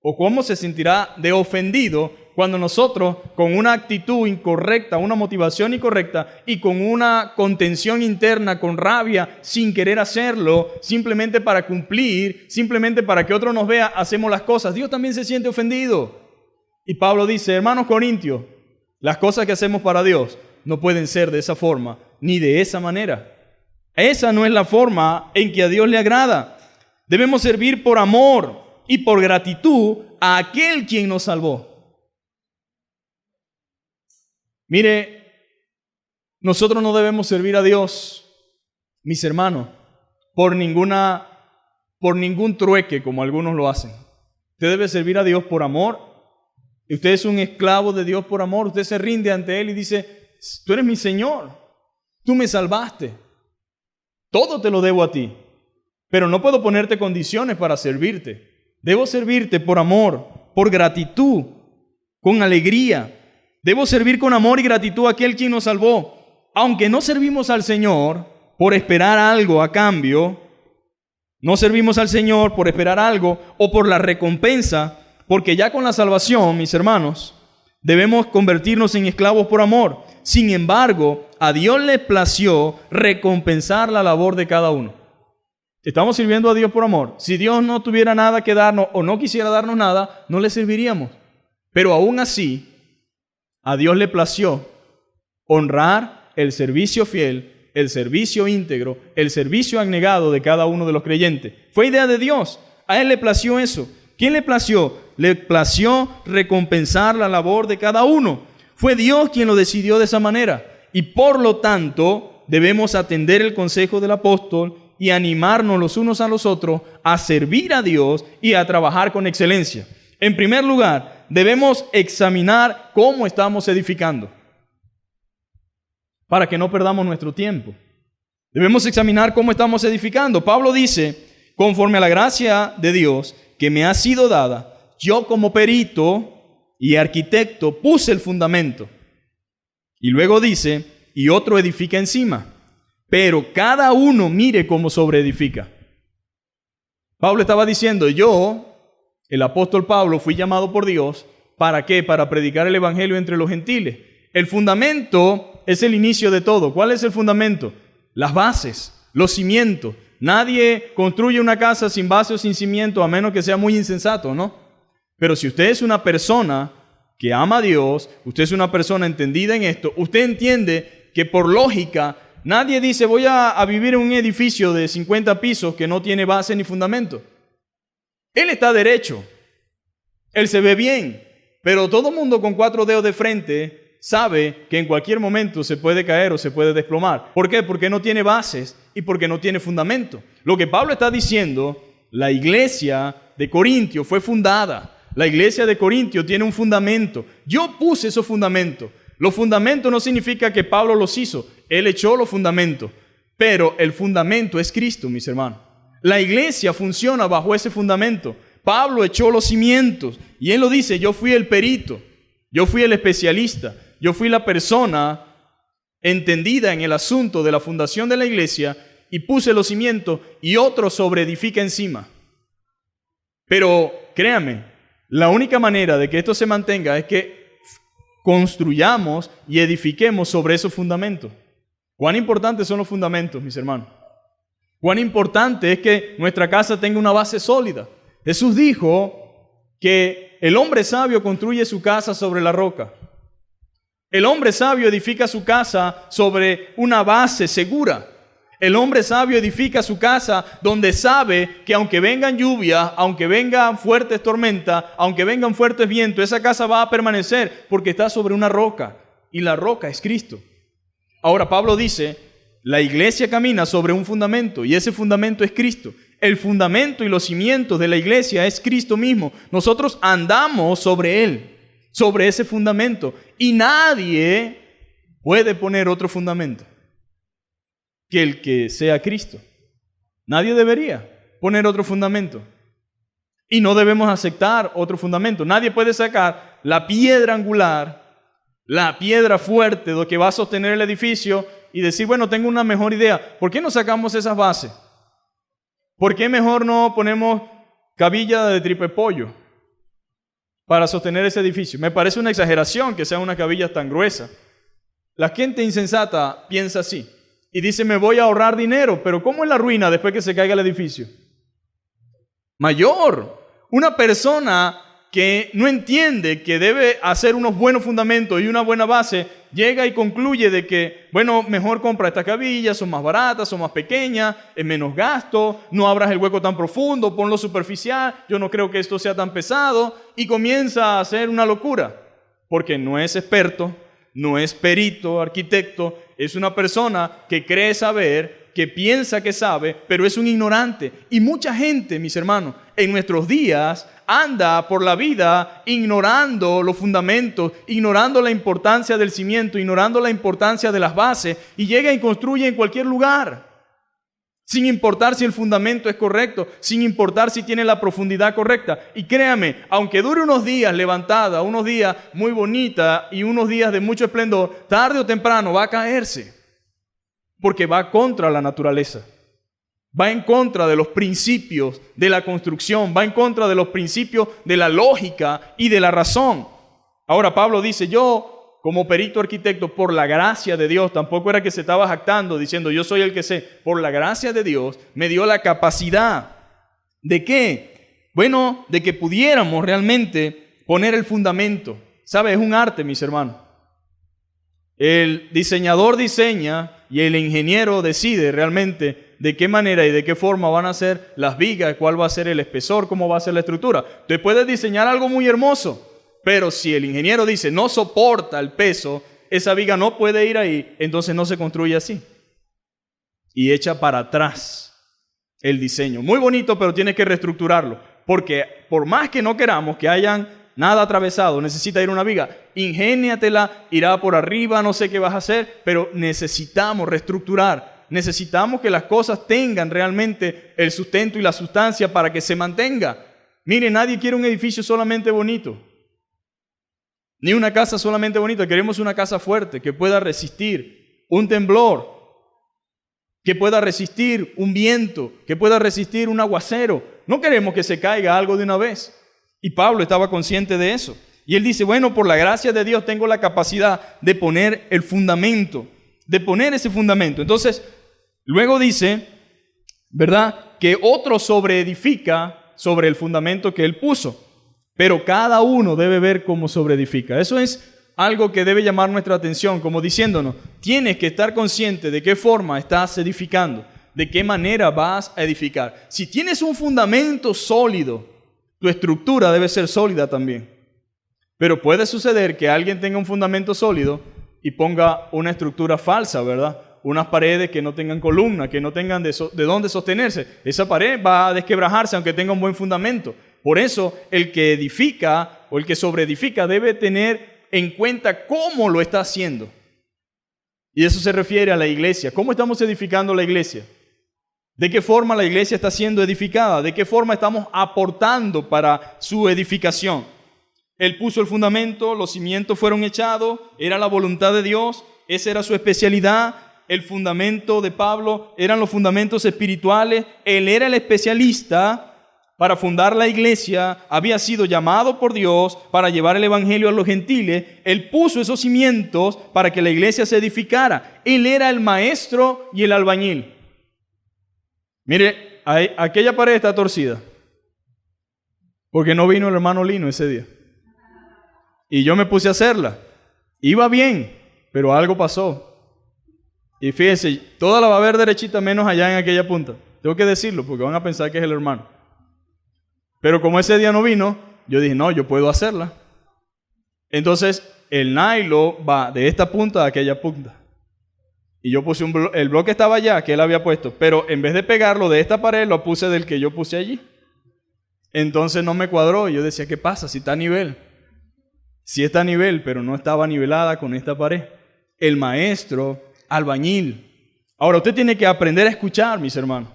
o cómo se sentirá de ofendido cuando nosotros, con una actitud incorrecta, una motivación incorrecta y con una contención interna, con rabia, sin querer hacerlo, simplemente para cumplir, simplemente para que otro nos vea, hacemos las cosas. Dios también se siente ofendido. Y Pablo dice, hermanos corintios, las cosas que hacemos para Dios no pueden ser de esa forma, ni de esa manera. Esa no es la forma en que a Dios le agrada. Debemos servir por amor y por gratitud a aquel quien nos salvó. Mire, nosotros no debemos servir a Dios, mis hermanos, por ningún trueque como algunos lo hacen. Usted debe servir a Dios por amor Usted es un esclavo de Dios por amor. Usted se rinde ante Él y dice, tú eres mi Señor. Tú me salvaste. Todo te lo debo a ti. Pero no puedo ponerte condiciones para servirte. Debo servirte por amor, por gratitud, con alegría. Debo servir con amor y gratitud a aquel quien nos salvó. Aunque no servimos al Señor por esperar algo a cambio, no servimos al Señor por esperar algo o por la recompensa, porque ya con la salvación, mis hermanos, debemos convertirnos en esclavos por amor. Sin embargo, a Dios le plació recompensar la labor de cada uno. Estamos sirviendo a Dios por amor. Si Dios no tuviera nada que darnos o no quisiera darnos nada, no le serviríamos. Pero aún así, a Dios le plació honrar el servicio fiel, el servicio íntegro, el servicio abnegado de cada uno de los creyentes. Fue idea de Dios. A Él le plació eso. ¿Quién le plació? Le plació recompensar la labor de cada uno. Fue Dios quien lo decidió de esa manera. Y por lo tanto, debemos atender el consejo del apóstol y animarnos los unos a los otros a servir a Dios y a trabajar con excelencia. En primer lugar, debemos examinar cómo estamos edificando para que no perdamos nuestro tiempo. Debemos examinar cómo estamos edificando. Pablo dice, conforme a la gracia de Dios que me ha sido dada, yo como perito y arquitecto puse el fundamento. Y luego dice, y otro edifica encima. Pero cada uno mire cómo sobreedifica. Pablo estaba diciendo, yo, el apóstol Pablo, fui llamado por Dios, ¿para qué? Para predicar el evangelio entre los gentiles. El fundamento es el inicio de todo. ¿Cuál es el fundamento? Las bases, los cimientos. Nadie construye una casa sin base o sin cimiento, a menos que sea muy insensato, ¿no? Pero si usted es una persona que ama a Dios, usted es una persona entendida en esto, usted entiende que por lógica, nadie dice voy a vivir en un edificio de 50 pisos que no tiene base ni fundamento. Él está derecho, él se ve bien, pero todo mundo con 4 dedos de frente sabe que en cualquier momento se puede caer o se puede desplomar. ¿Por qué? Porque no tiene bases y porque no tiene fundamento. Lo que Pablo está diciendo, la iglesia de Corintio fue fundada. La iglesia de Corintio tiene un fundamento. Yo puse esos fundamentos. Los fundamentos no significa que Pablo los hizo. Él echó los fundamentos. Pero el fundamento es Cristo, mis hermanos. La iglesia funciona bajo ese fundamento. Pablo echó los cimientos. Y él lo dice, yo fui el perito. Yo fui el especialista. Yo fui la persona entendida en el asunto de la fundación de la iglesia y puse los cimientos y otro sobreedifica encima. Pero créame, la única manera de que esto se mantenga es que construyamos y edifiquemos sobre esos fundamentos. ¿Cuán importantes son los fundamentos, mis hermanos? ¿Cuán importante es que nuestra casa tenga una base sólida? Jesús dijo que el hombre sabio construye su casa sobre la roca. El hombre sabio edifica su casa sobre una base segura. El hombre sabio edifica su casa donde sabe que aunque vengan lluvias, aunque vengan fuertes tormentas, aunque vengan fuertes vientos, esa casa va a permanecer porque está sobre una roca y la roca es Cristo. Ahora Pablo dice, la iglesia camina sobre un fundamento y ese fundamento es Cristo. El fundamento y los cimientos de la iglesia es Cristo mismo. Nosotros andamos sobre Él, sobre ese fundamento y nadie puede poner otro fundamento que el que sea Cristo. Nadie debería poner otro fundamento. Y no debemos aceptar otro fundamento. Nadie puede sacar la piedra angular, la piedra fuerte de que va a sostener el edificio y decir, bueno, tengo una mejor idea. ¿Por qué no sacamos esas bases? ¿Por qué mejor no ponemos cabilla de tripe pollo para sostener ese edificio? Me parece una exageración que sean unas cabillas tan gruesas. La gente insensata piensa así. Y dice, me voy a ahorrar dinero, pero ¿cómo es la ruina después que se caiga el edificio? Mayor. Una persona que no entiende que debe hacer unos buenos fundamentos y una buena base, llega y concluye de que, bueno, mejor compra estas cabillas, son más baratas, son más pequeñas, es menos gasto, no abras el hueco tan profundo, ponlo superficial, yo no creo que esto sea tan pesado, y comienza a hacer una locura, porque no es experto, no es perito, arquitecto, es una persona que cree saber que piensa que sabe, pero es un ignorante. Y mucha gente, mis hermanos, en nuestros días anda por la vida ignorando los fundamentos, ignorando la importancia del cimiento, ignorando la importancia de las bases, y llega y construye en cualquier lugar, sin importar si el fundamento es correcto, sin importar si tiene la profundidad correcta. Y créame, aunque dure unos días levantada, unos días muy bonita y unos días de mucho esplendor, tarde o temprano va a caerse, porque va contra la naturaleza. Va en contra de los principios de la construcción, va en contra de los principios de la lógica y de la razón. Ahora Pablo dice, yo como perito arquitecto, por la gracia de Dios, tampoco era que se estaba jactando diciendo yo soy el que sé, por la gracia de Dios me dio la capacidad ¿de qué? Bueno, de que pudiéramos realmente poner el fundamento. ¿Sabe? Es un arte, mis hermanos. El diseñador diseña y el ingeniero decide realmente de qué manera y de qué forma van a ser las vigas, cuál va a ser el espesor, cómo va a ser la estructura. Usted puede diseñar algo muy hermoso, pero si el ingeniero dice no soporta el peso, esa viga no puede ir ahí, entonces no se construye así. Y echa para atrás el diseño. Muy bonito, pero tiene que reestructurarlo. Porque por más que no queramos que hayan nada atravesado, necesita ir una viga. Ingéniatela, irá por arriba, no sé qué vas a hacer, pero necesitamos reestructurar. Necesitamos que las cosas tengan realmente el sustento y la sustancia para que se mantenga. Mire, nadie quiere un edificio solamente bonito, ni una casa solamente bonita. Queremos una casa fuerte, que pueda resistir un temblor, que pueda resistir un viento, que pueda resistir un aguacero. No queremos que se caiga algo de una vez. Y Pablo estaba consciente de eso. Y él dice, bueno, por la gracia de Dios tengo la capacidad de poner el fundamento, de poner ese fundamento. Entonces, luego dice, ¿verdad?, que otro sobreedifica sobre el fundamento que él puso. Pero cada uno debe ver cómo sobreedifica. Eso es algo que debe llamar nuestra atención, como diciéndonos, tienes que estar consciente de qué forma estás edificando, de qué manera vas a edificar. Si tienes un fundamento sólido, tu estructura debe ser sólida también. Pero puede suceder que alguien tenga un fundamento sólido y ponga una estructura falsa, ¿verdad? Unas paredes que no tengan columna, que no tengan de dónde sostenerse. Esa pared va a desquebrajarse aunque tenga un buen fundamento. Por eso, el que edifica o el que sobreedifica debe tener en cuenta cómo lo está haciendo. Y eso se refiere a la iglesia. ¿Cómo estamos edificando la iglesia? ¿De qué forma la iglesia está siendo edificada? ¿De qué forma estamos aportando para su edificación? Él puso el fundamento, los cimientos fueron echados, era la voluntad de Dios, esa era su especialidad. El fundamento de Pablo eran los fundamentos espirituales. Él era el especialista para fundar la iglesia, había sido llamado por Dios para llevar el evangelio a los gentiles. Él puso esos cimientos para que la iglesia se edificara. Él era el maestro y el albañil. Mire, aquella pared está torcida porque no vino el hermano Lino ese día. Y yo me puse a hacerla. Iba bien, pero algo pasó. Y fíjense, toda la va a ver derechita menos allá en aquella punta. Tengo que decirlo porque van a pensar que es el hermano. Pero como ese día no vino, yo dije, no, yo puedo hacerla. Entonces, el nylon va de esta punta a aquella punta. Y yo puse el bloque estaba allá, que él había puesto, pero en vez de pegarlo de esta pared, lo puse del que yo puse allí. Entonces no me cuadró. Y yo decía, ¿qué pasa? Si está a nivel. Sí está a nivel, pero no estaba nivelada con esta pared. El maestro, albañil. Ahora, usted tiene que aprender a escuchar, mis hermanos.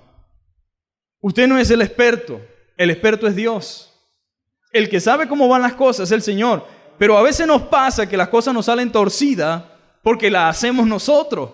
Usted no es el experto es Dios. El que sabe cómo van las cosas es el Señor. Pero a veces nos pasa que las cosas nos salen torcidas porque las hacemos nosotros.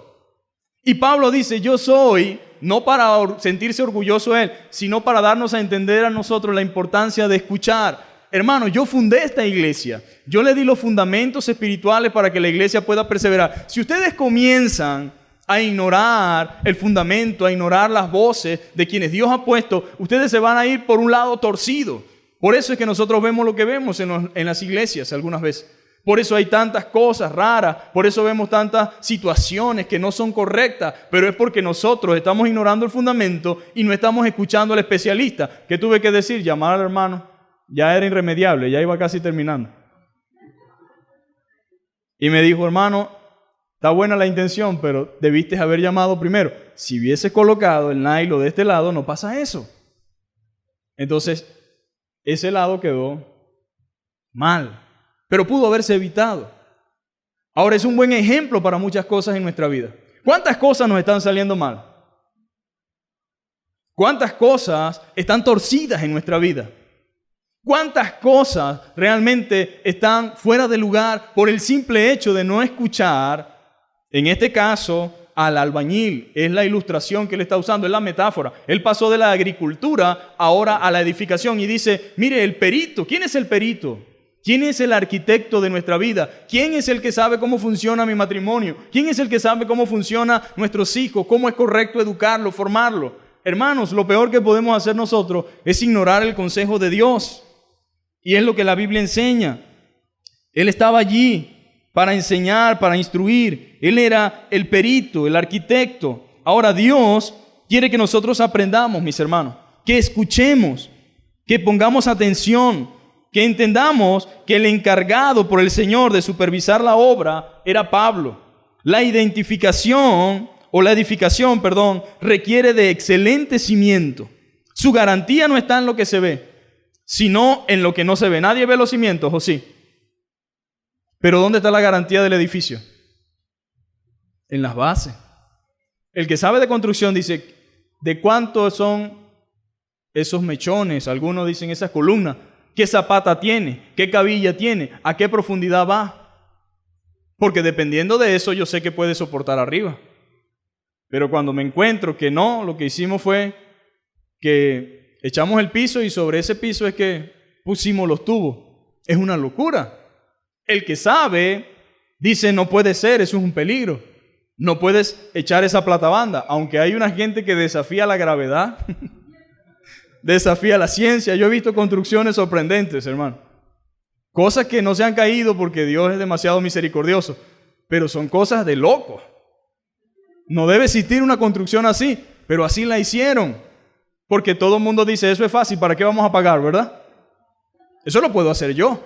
Y Pablo dice, yo soy, no para sentirse orgulloso él, sino para darnos a entender a nosotros la importancia de escuchar. Hermano, yo fundé esta iglesia. Yo le di los fundamentos espirituales para que la iglesia pueda perseverar. Si ustedes comienzan a ignorar el fundamento, a ignorar las voces de quienes Dios ha puesto, ustedes se van a ir por un lado torcido. Por eso es que nosotros vemos lo que vemos en las iglesias algunas veces. Por eso hay tantas cosas raras, por eso vemos tantas situaciones que no son correctas, pero es porque nosotros estamos ignorando el fundamento y no estamos escuchando al especialista. ¿Qué tuve que decir? Llamar al hermano. Ya era irremediable, ya iba casi terminando. Y me dijo, hermano, está buena la intención, pero debiste haber llamado primero. Si hubiese colocado el nylon de este lado, no pasa eso. Entonces, ese lado quedó mal, pero pudo haberse evitado. Ahora es un buen ejemplo para muchas cosas en nuestra vida. ¿Cuántas cosas nos están saliendo mal? ¿Cuántas cosas están torcidas en nuestra vida? ¿Cuántas cosas realmente están fuera de lugar por el simple hecho de no escuchar, en este caso, al albañil? Es la ilustración que él está usando, es la metáfora. Él pasó de la agricultura ahora a la edificación y dice, mire, el perito, ¿quién es el perito? ¿Quién es el arquitecto de nuestra vida? ¿Quién es el que sabe cómo funciona mi matrimonio? ¿Quién es el que sabe cómo funcionan nuestros hijos? ¿Cómo es correcto educarlo, formarlo? Hermanos, lo peor que podemos hacer nosotros es ignorar el consejo de Dios. Y es lo que la Biblia enseña. Él estaba allí para enseñar, para instruir. Él era el perito, el arquitecto. Ahora Dios quiere que nosotros aprendamos, mis hermanos, que escuchemos, que pongamos atención, que entendamos que el encargado por el Señor de supervisar la obra era Pablo. La edificación requiere de excelente cimiento. Su garantía no está en lo que se ve, sino en lo que no se ve. Nadie ve los cimientos, ¿o sí? Pero ¿dónde está la garantía del edificio? En las bases. El que sabe de construcción dice, ¿de cuánto son esos mechones? Algunos dicen esas columnas. ¿Qué zapata tiene? ¿Qué cabilla tiene? ¿A qué profundidad va? Porque dependiendo de eso yo sé que puede soportar arriba. Pero cuando me encuentro que no, lo que hicimos fue que echamos el piso y sobre ese piso es que pusimos los tubos. Es una locura. El que sabe dice, no puede ser, eso es un peligro. No puedes echar esa platabanda. Aunque hay una gente que desafía la gravedad, desafía la ciencia. Yo he visto construcciones sorprendentes, hermano. Cosas que no se han caído porque Dios es demasiado misericordioso. Pero son cosas de locos. No debe existir una construcción así, pero así la hicieron. Porque todo el mundo dice, eso es fácil, ¿para qué vamos a pagar, verdad? Eso lo puedo hacer yo.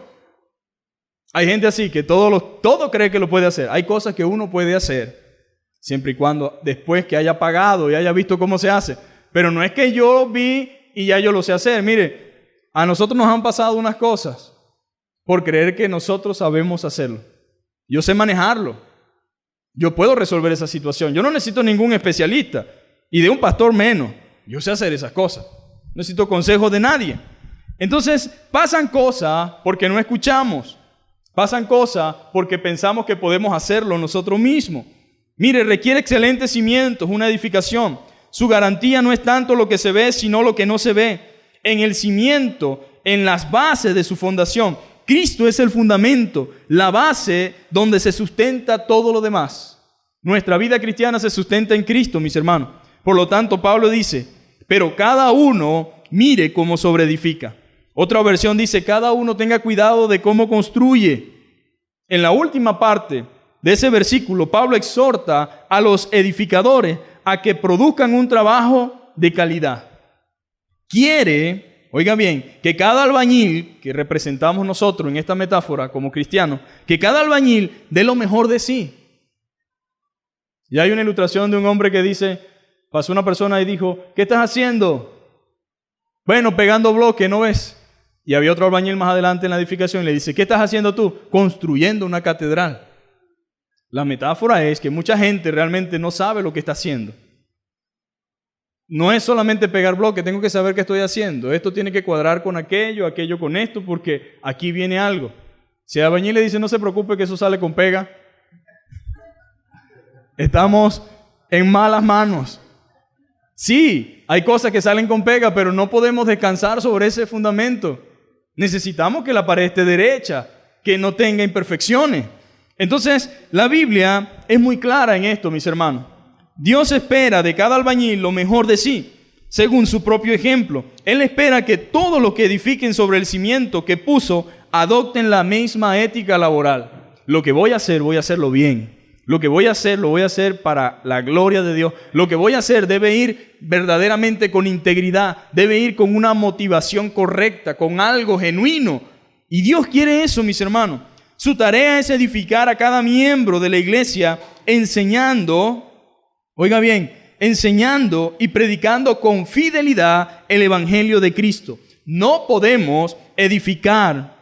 Hay gente así que todo cree que lo puede hacer. Hay cosas que uno puede hacer, siempre y cuando después que haya pagado y haya visto cómo se hace. Pero no es que yo vi y ya yo lo sé hacer. Mire, a nosotros nos han pasado unas cosas por creer que nosotros sabemos hacerlo. Yo sé manejarlo. Yo puedo resolver esa situación. Yo no necesito ningún especialista y de un pastor menos. Yo sé hacer esas cosas. No necesito consejos de nadie. Entonces, pasan cosas porque no escuchamos. Pasan cosas porque pensamos que podemos hacerlo nosotros mismos. Mire, requiere excelentes cimientos, una edificación. Su garantía no es tanto lo que se ve, sino lo que no se ve. En el cimiento, en las bases de su fundación. Cristo es el fundamento, la base donde se sustenta todo lo demás. Nuestra vida cristiana se sustenta en Cristo, mis hermanos. Por lo tanto, Pablo dice, pero cada uno mire cómo sobreedifica. Otra versión dice, cada uno tenga cuidado de cómo construye. En la última parte de ese versículo, Pablo exhorta a los edificadores a que produzcan un trabajo de calidad. Quiere, oiga bien, que cada albañil que representamos nosotros en esta metáfora como cristianos, que cada albañil dé lo mejor de sí. Y hay una ilustración de un hombre que dice, pasó una persona y dijo, ¿qué estás haciendo? Bueno, pegando bloques, ¿no ves? Y había otro albañil más adelante en la edificación y le dice, ¿qué estás haciendo tú? Construyendo una catedral. La metáfora es que mucha gente realmente no sabe lo que está haciendo. No es solamente pegar bloques, tengo que saber qué estoy haciendo. Esto tiene que cuadrar con aquello, aquello con esto, porque aquí viene algo. Si el albañil le dice, no se preocupe que eso sale con pega, estamos en malas manos. Sí, hay cosas que salen con pega, pero no podemos descansar sobre ese fundamento. Necesitamos que la pared esté derecha, que no tenga imperfecciones. Entonces, la Biblia es muy clara en esto, mis hermanos. Dios espera de cada albañil lo mejor de sí, según su propio ejemplo. Él espera que todos los que edifiquen sobre el cimiento que puso adopten la misma ética laboral. Lo que voy a hacerlo bien. Lo que voy a hacer, lo voy a hacer para la gloria de Dios. Lo que voy a hacer debe ir verdaderamente con integridad, debe ir con una motivación correcta, con algo genuino. Y Dios quiere eso, mis hermanos. Su tarea es edificar a cada miembro de la iglesia enseñando, oiga bien, enseñando y predicando con fidelidad el Evangelio de Cristo. No podemos edificar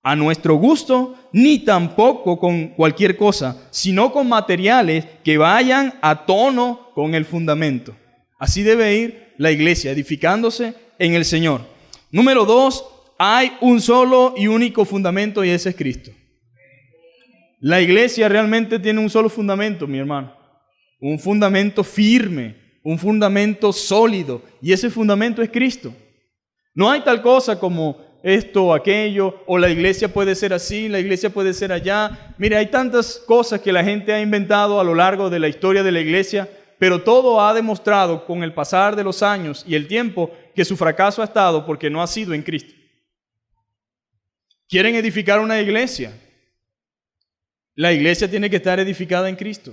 a nuestro gusto, ni tampoco con cualquier cosa, sino con materiales que vayan a tono con el fundamento. Así debe ir la iglesia, edificándose en el Señor. Número 2, hay un solo y único fundamento y ese es Cristo. La iglesia realmente tiene un solo fundamento, mi hermano. Un fundamento firme, un fundamento sólido, y ese fundamento es Cristo. No hay tal cosa como esto o aquello, o la iglesia puede ser así, la iglesia puede ser allá. Mire, hay tantas cosas que la gente ha inventado a lo largo de la historia de la iglesia, pero todo ha demostrado con el pasar de los años y el tiempo que su fracaso ha estado porque no ha sido en Cristo. ¿Quieren edificar una iglesia? La iglesia tiene que estar edificada en Cristo.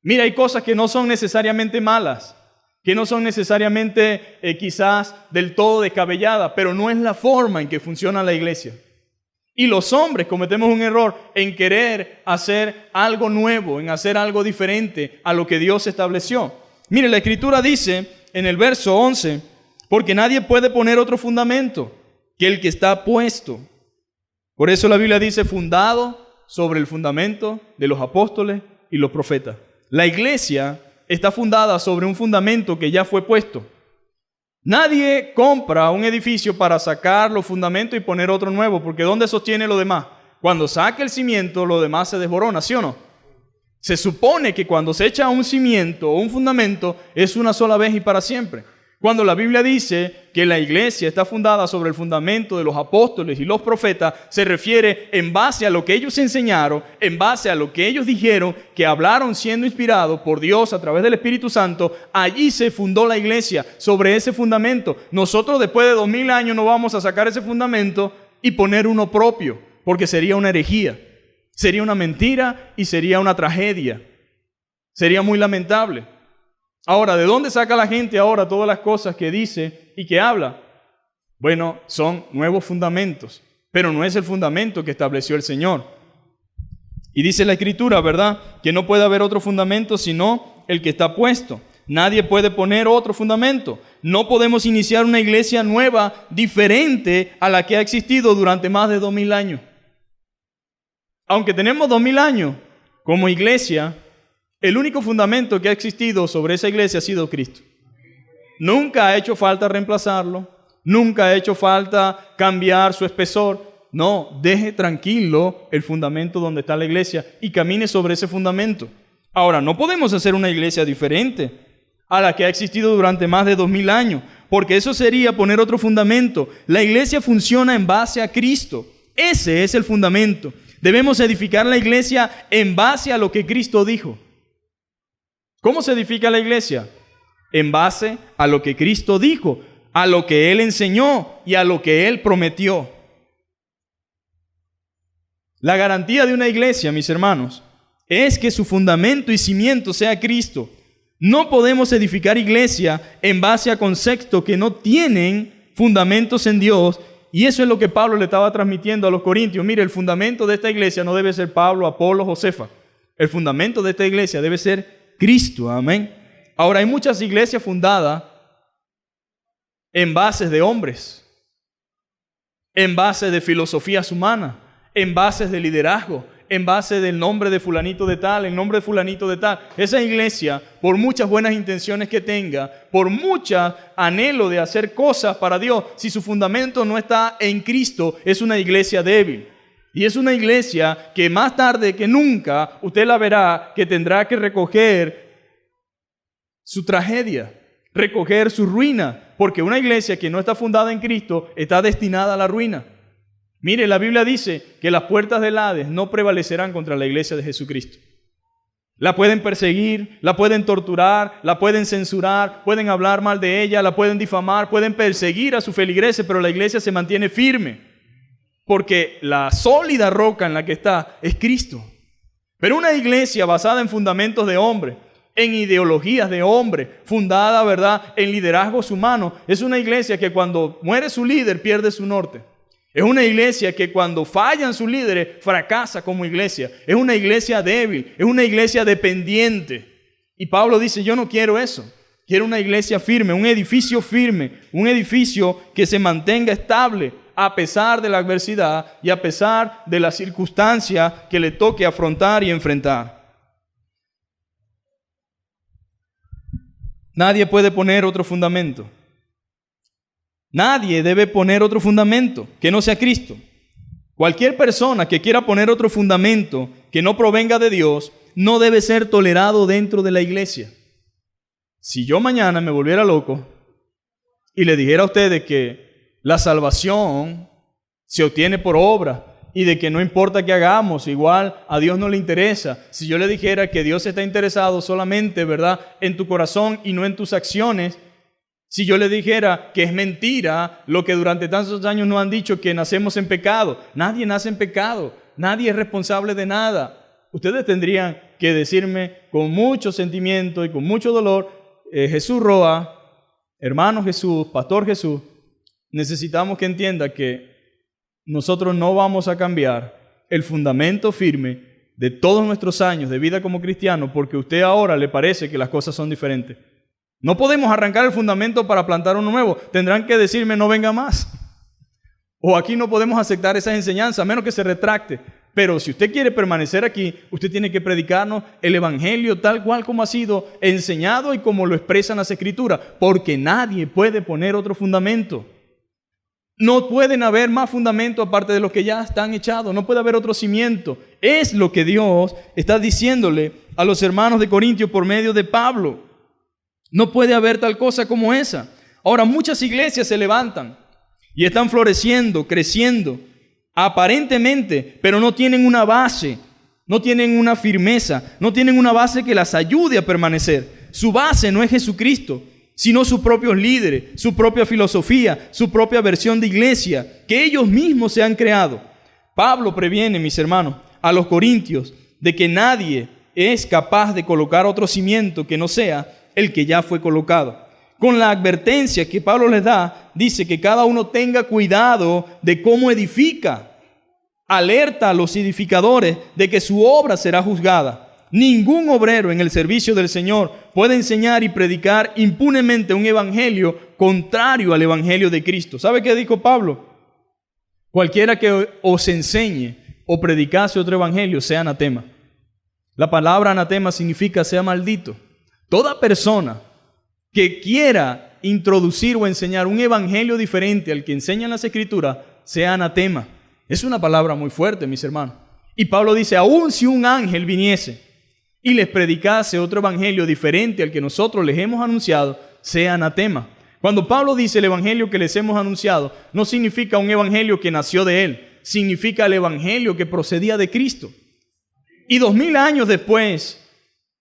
Mira, hay cosas que no son necesariamente malas, que no son necesariamente quizás del todo descabelladas, pero no es la forma en que funciona la iglesia. Y los hombres cometemos un error en querer hacer algo nuevo, en hacer algo diferente a lo que Dios estableció. Mire, la Escritura dice en el verso 11, porque nadie puede poner otro fundamento que el que está puesto. Por eso la Biblia dice, fundado sobre el fundamento de los apóstoles y los profetas. La iglesia está fundada sobre un fundamento que ya fue puesto. Nadie compra un edificio para sacar los fundamentos y poner otro nuevo, porque ¿dónde sostiene lo demás? Cuando saca el cimiento, lo demás se desborona, ¿sí o no? Se supone que cuando se echa un cimiento o un fundamento, es una sola vez y para siempre. Cuando la Biblia dice que la iglesia está fundada sobre el fundamento de los apóstoles y los profetas, se refiere en base a lo que ellos enseñaron, en base a lo que ellos dijeron, que hablaron siendo inspirados por Dios a través del Espíritu Santo. Allí se fundó la iglesia, sobre ese fundamento. Nosotros después de 2000 años no vamos a sacar ese fundamento y poner uno propio, porque sería una herejía, sería una mentira y sería una tragedia. Sería muy lamentable. Ahora, ¿de dónde saca la gente ahora todas las cosas que dice y que habla? Bueno, son nuevos fundamentos, pero no es el fundamento que estableció el Señor. Y dice la Escritura, ¿verdad?, que no puede haber otro fundamento sino el que está puesto. Nadie puede poner otro fundamento. No podemos iniciar una iglesia nueva, diferente a la que ha existido durante más de 2000 años. Aunque tenemos 2000 años como iglesia, el único fundamento que ha existido sobre esa iglesia ha sido Cristo. Nunca ha hecho falta reemplazarlo, nunca ha hecho falta cambiar su espesor. No, deje tranquilo el fundamento donde está la iglesia y camine sobre ese fundamento. Ahora, no podemos hacer una iglesia diferente a la que ha existido durante más de 2000 años, porque eso sería poner otro fundamento. La iglesia funciona en base a Cristo. Ese es el fundamento. Debemos edificar la iglesia en base a lo que Cristo dijo. ¿Cómo se edifica la iglesia? En base a lo que Cristo dijo, a lo que Él enseñó y a lo que Él prometió. La garantía de una iglesia, mis hermanos, es que su fundamento y cimiento sea Cristo. No podemos edificar iglesia en base a conceptos que no tienen fundamentos en Dios, y eso es lo que Pablo le estaba transmitiendo a los corintios. Mire, el fundamento de esta iglesia no debe ser Pablo, Apolos o Cefas. El fundamento de esta iglesia debe ser Cristo, amén. Ahora, hay muchas iglesias fundadas en bases de hombres, en bases de filosofías humanas, en bases de liderazgo, en base del nombre de fulanito de tal, el nombre de fulanito de tal. Esa iglesia, por muchas buenas intenciones que tenga, por mucho anhelo de hacer cosas para Dios, si su fundamento no está en Cristo, es una iglesia débil. Y es una iglesia que más tarde que nunca usted la verá que tendrá que recoger su tragedia, recoger su ruina, porque una iglesia que no está fundada en Cristo está destinada a la ruina. Mire, la Biblia dice que las puertas del Hades no prevalecerán contra la iglesia de Jesucristo. La pueden perseguir, la pueden torturar, la pueden censurar, pueden hablar mal de ella, la pueden difamar, pueden perseguir a sus feligreses, pero la iglesia se mantiene firme. Porque la sólida roca en la que está es Cristo. Pero una iglesia basada en fundamentos de hombre, en ideologías de hombre, fundada, ¿verdad?, en liderazgos humanos, es una iglesia que cuando muere su líder pierde su norte. Es una iglesia que cuando fallan sus líderes, fracasa como iglesia. Es una iglesia débil, es una iglesia dependiente. Y Pablo dice, yo no quiero eso. Quiero una iglesia firme, un edificio que se mantenga estable a pesar de la adversidad y a pesar de las circunstancias que le toque afrontar y enfrentar. Nadie puede poner otro fundamento. Nadie debe poner otro fundamento que no sea Cristo. Cualquier persona que quiera poner otro fundamento que no provenga de Dios no debe ser tolerado dentro de la iglesia. Si yo mañana me volviera loco y le dijera a ustedes que la salvación se obtiene por obra y de que no importa qué hagamos, igual a Dios no le interesa. Si yo le dijera que Dios está interesado solamente, ¿verdad?, en tu corazón y no en tus acciones. Si yo le dijera que es mentira lo que durante tantos años nos han dicho, que nacemos en pecado. Nadie nace en pecado. Nadie es responsable de nada. Ustedes tendrían que decirme con mucho sentimiento y con mucho dolor, Jesús Roa, hermano Jesús, pastor Jesús, necesitamos que entienda que nosotros no vamos a cambiar el fundamento firme de todos nuestros años de vida como cristianos porque a usted ahora le parece que las cosas son diferentes. No podemos arrancar el fundamento para plantar uno nuevo. Tendrán que decirme no venga más. O aquí no podemos aceptar esas enseñanzas a menos que se retracte. Pero si usted quiere permanecer aquí, usted tiene que predicarnos el Evangelio tal cual como ha sido enseñado y como lo expresan las Escrituras. Porque nadie puede poner otro fundamento. No pueden haber más fundamentos aparte de los que ya están echados. No puede haber otro cimiento. Es lo que Dios está diciéndole a los hermanos de Corintios por medio de Pablo. No puede haber tal cosa como esa. Ahora, muchas iglesias se levantan y están floreciendo, creciendo, aparentemente, pero no tienen una base, no tienen una firmeza, no tienen una base que las ayude a permanecer. Su base no es Jesucristo, sino sus propios líderes, su propia filosofía, su propia versión de iglesia, que ellos mismos se han creado. Pablo previene, mis hermanos, a los corintios de que nadie es capaz de colocar otro cimiento que no sea el que ya fue colocado. Con la advertencia que Pablo les da, dice que cada uno tenga cuidado de cómo edifica. Alerta a los edificadores de que su obra será juzgada. Ningún obrero en el servicio del Señor puede enseñar y predicar impunemente un evangelio contrario al evangelio de Cristo. ¿Sabe qué dijo Pablo? Cualquiera que os enseñe o predicase otro evangelio sea anatema. La palabra anatema significa sea maldito. Toda persona que quiera introducir o enseñar un evangelio diferente al que enseñan las Escrituras, sea anatema. Es una palabra muy fuerte, mis hermanos. Y Pablo dice, aun si un ángel viniese y les predicase otro evangelio diferente al que nosotros les hemos anunciado, sea anatema. Cuando Pablo dice el evangelio que les hemos anunciado, no significa un evangelio que nació de él, significa el evangelio que procedía de Cristo. Y 2000 años después,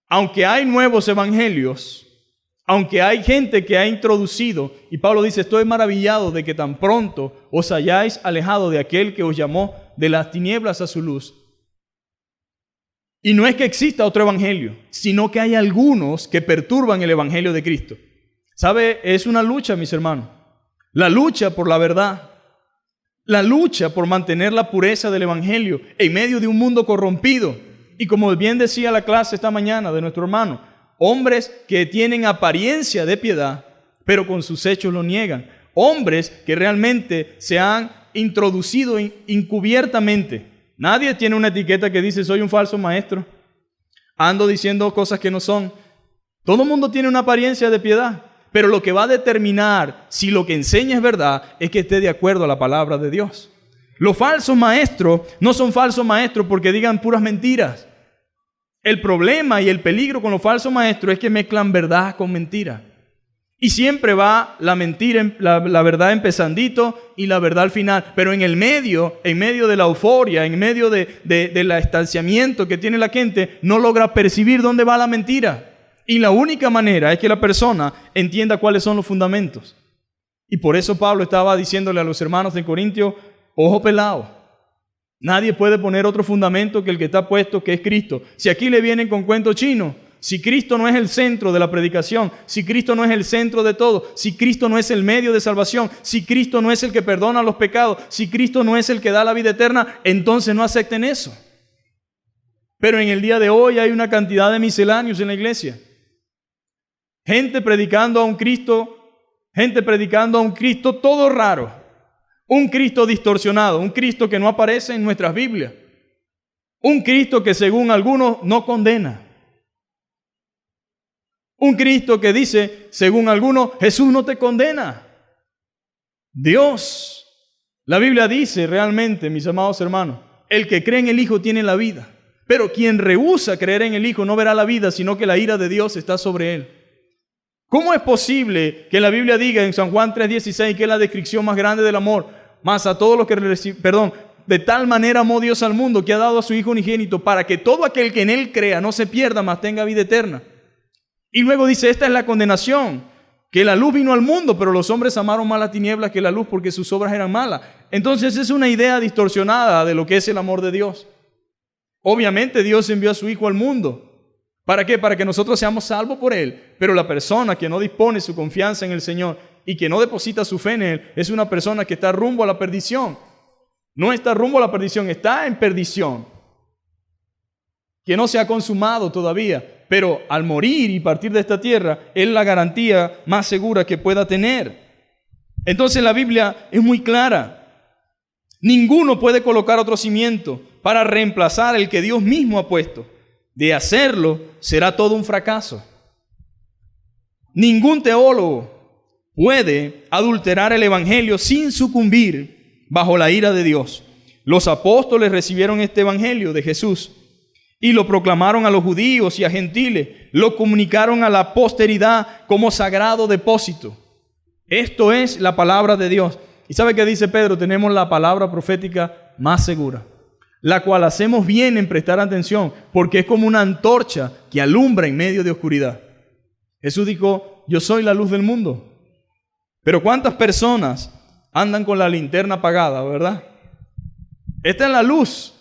aunque hay nuevos evangelios, aunque hay gente que ha introducido, y Pablo dice, estoy maravillado de que tan pronto os hayáis alejado de aquel que os llamó de las tinieblas a su luz. Y no es que exista otro evangelio, sino que hay algunos que perturban el evangelio de Cristo. ¿Sabe? Es una lucha, mis hermanos. La lucha por la verdad. La lucha por mantener la pureza del evangelio en medio de un mundo corrompido. Y como bien decía la clase esta mañana de nuestro hermano, hombres que tienen apariencia de piedad, pero con sus hechos lo niegan. Hombres que realmente se han introducido encubiertamente. Nadie tiene una etiqueta que dice soy un falso maestro. Ando diciendo cosas que no son. Todo el mundo tiene una apariencia de piedad, pero lo que va a determinar si lo que enseña es verdad es que esté de acuerdo a la palabra de Dios. Los falsos maestros no son falsos maestros porque digan puras mentiras. El problema y el peligro con los falsos maestros es que mezclan verdad con mentira. Y siempre va la mentira, la verdad empezandito y la verdad al final. Pero en el medio, en medio de la euforia, en medio del estanciamiento que tiene la gente, no logra percibir dónde va la mentira. Y la única manera es que la persona entienda cuáles son los fundamentos. Y por eso Pablo estaba diciéndole a los hermanos de Corintios, ojo pelado. Nadie puede poner otro fundamento que el que está puesto, que es Cristo. Si aquí le vienen con cuento chino, si Cristo no es el centro de la predicación, si Cristo no es el centro de todo, si Cristo no es el medio de salvación, si Cristo no es el que perdona los pecados, si Cristo no es el que da la vida eterna, entonces no acepten eso. Pero en el día de hoy hay una cantidad de misceláneos en la iglesia. Gente predicando a un Cristo todo raro. Un Cristo distorsionado, un Cristo que no aparece en nuestras Biblias. Un Cristo que según algunos no condena. Un Cristo que dice, según algunos, Jesús no te condena. Dios, la Biblia dice realmente, mis amados hermanos, el que cree en el Hijo tiene la vida. Pero quien rehúsa creer en el Hijo no verá la vida, sino que la ira de Dios está sobre él. ¿Cómo es posible que la Biblia diga en San Juan 3:16 que es la descripción más grande del amor? Más a todos los que de tal manera amó Dios al mundo que ha dado a su Hijo unigénito para que todo aquel que en Él crea no se pierda, mas tenga vida eterna. Y luego dice, esta es la condenación, que la luz vino al mundo, pero los hombres amaron más las tinieblas que la luz porque sus obras eran malas. Entonces es una idea distorsionada de lo que es el amor de Dios. Obviamente Dios envió a su Hijo al mundo. ¿Para qué? Para que nosotros seamos salvos por Él. Pero la persona que no dispone su confianza en el Señor y que no deposita su fe en Él es una persona que está rumbo a la perdición. No está rumbo a la perdición, está en perdición. Que no se ha consumado todavía. Pero al morir y partir de esta tierra es la garantía más segura que pueda tener. Entonces la Biblia es muy clara. Ninguno puede colocar otro cimiento para reemplazar el que Dios mismo ha puesto. De hacerlo, será todo un fracaso. Ningún teólogo puede adulterar el Evangelio sin sucumbir bajo la ira de Dios. Los apóstoles recibieron este Evangelio de Jesús y lo proclamaron a los judíos y a gentiles. Lo comunicaron a la posteridad como sagrado depósito. Esto es la palabra de Dios. ¿Y sabe qué dice Pedro? Tenemos la palabra profética más segura, la cual hacemos bien en prestar atención, porque es como una antorcha que alumbra en medio de oscuridad. Jesús dijo, yo soy la luz del mundo. Pero ¿cuántas personas andan con la linterna apagada, verdad? Esta es la luz,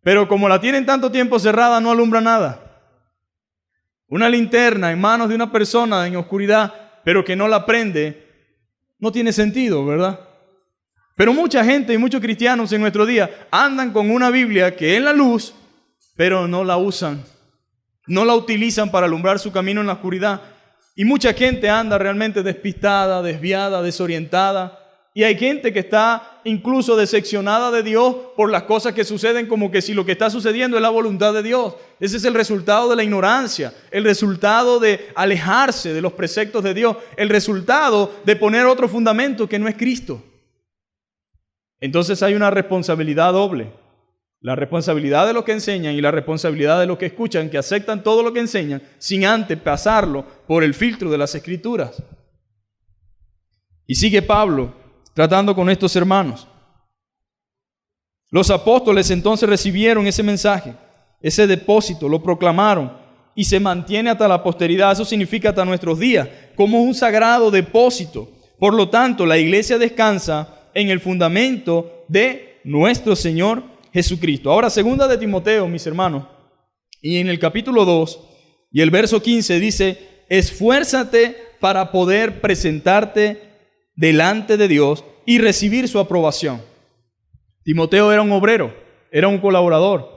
pero como la tienen tanto tiempo cerrada, no alumbra nada. Una linterna en manos de una persona en oscuridad, pero que no la prende, no tiene sentido, ¿verdad? Pero mucha gente y muchos cristianos en nuestro día andan con una Biblia que es la luz, pero no la usan. No la utilizan para alumbrar su camino en la oscuridad. Y mucha gente anda realmente despistada, desviada, desorientada. Y hay gente que está incluso decepcionada de Dios por las cosas que suceden, como que si lo que está sucediendo es la voluntad de Dios. Ese es el resultado de la ignorancia, el resultado de alejarse de los preceptos de Dios, el resultado de poner otro fundamento que no es Cristo. Entonces hay una responsabilidad doble. La responsabilidad de los que enseñan y la responsabilidad de los que escuchan, que aceptan todo lo que enseñan sin antes pasarlo por el filtro de las Escrituras. Y sigue Pablo tratando con estos hermanos. Los apóstoles entonces recibieron ese mensaje, ese depósito, lo proclamaron y se mantiene hasta la posteridad. Eso significa hasta nuestros días, como un sagrado depósito. Por lo tanto, la iglesia descansa en el fundamento de nuestro Señor Jesucristo. Ahora, segunda de Timoteo, mis hermanos, y en el capítulo 2 y el verso 15 dice, esfuérzate para poder presentarte delante de Dios y recibir su aprobación. Timoteo era un obrero, era un colaborador,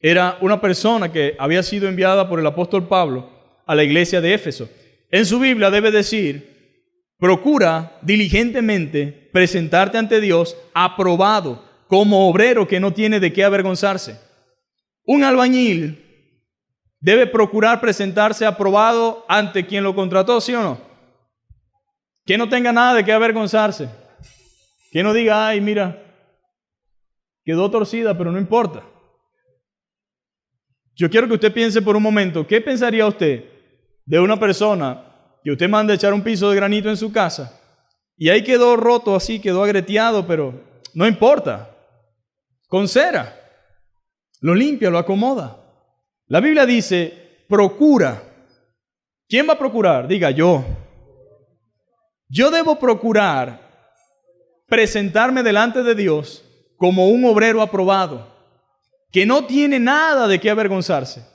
era una persona que había sido enviada por el apóstol Pablo a la iglesia de Éfeso. En su Biblia debe decir, procura diligentemente presentarte ante Dios aprobado, como obrero que no tiene de qué avergonzarse. Un albañil debe procurar presentarse aprobado ante quien lo contrató, ¿sí o no? Que no tenga nada de qué avergonzarse. Que no diga, ay, mira, quedó torcida, pero no importa. Yo quiero que usted piense por un momento, ¿qué pensaría usted de una persona que usted manda a echar un piso de granito en su casa y ahí quedó roto así, quedó agreteado, pero no importa? Con cera, lo limpia, lo acomoda. La Biblia dice, procura. ¿Quién va a procurar? Diga yo. Yo debo procurar presentarme delante de Dios como un obrero aprobado, que no tiene nada de qué avergonzarse,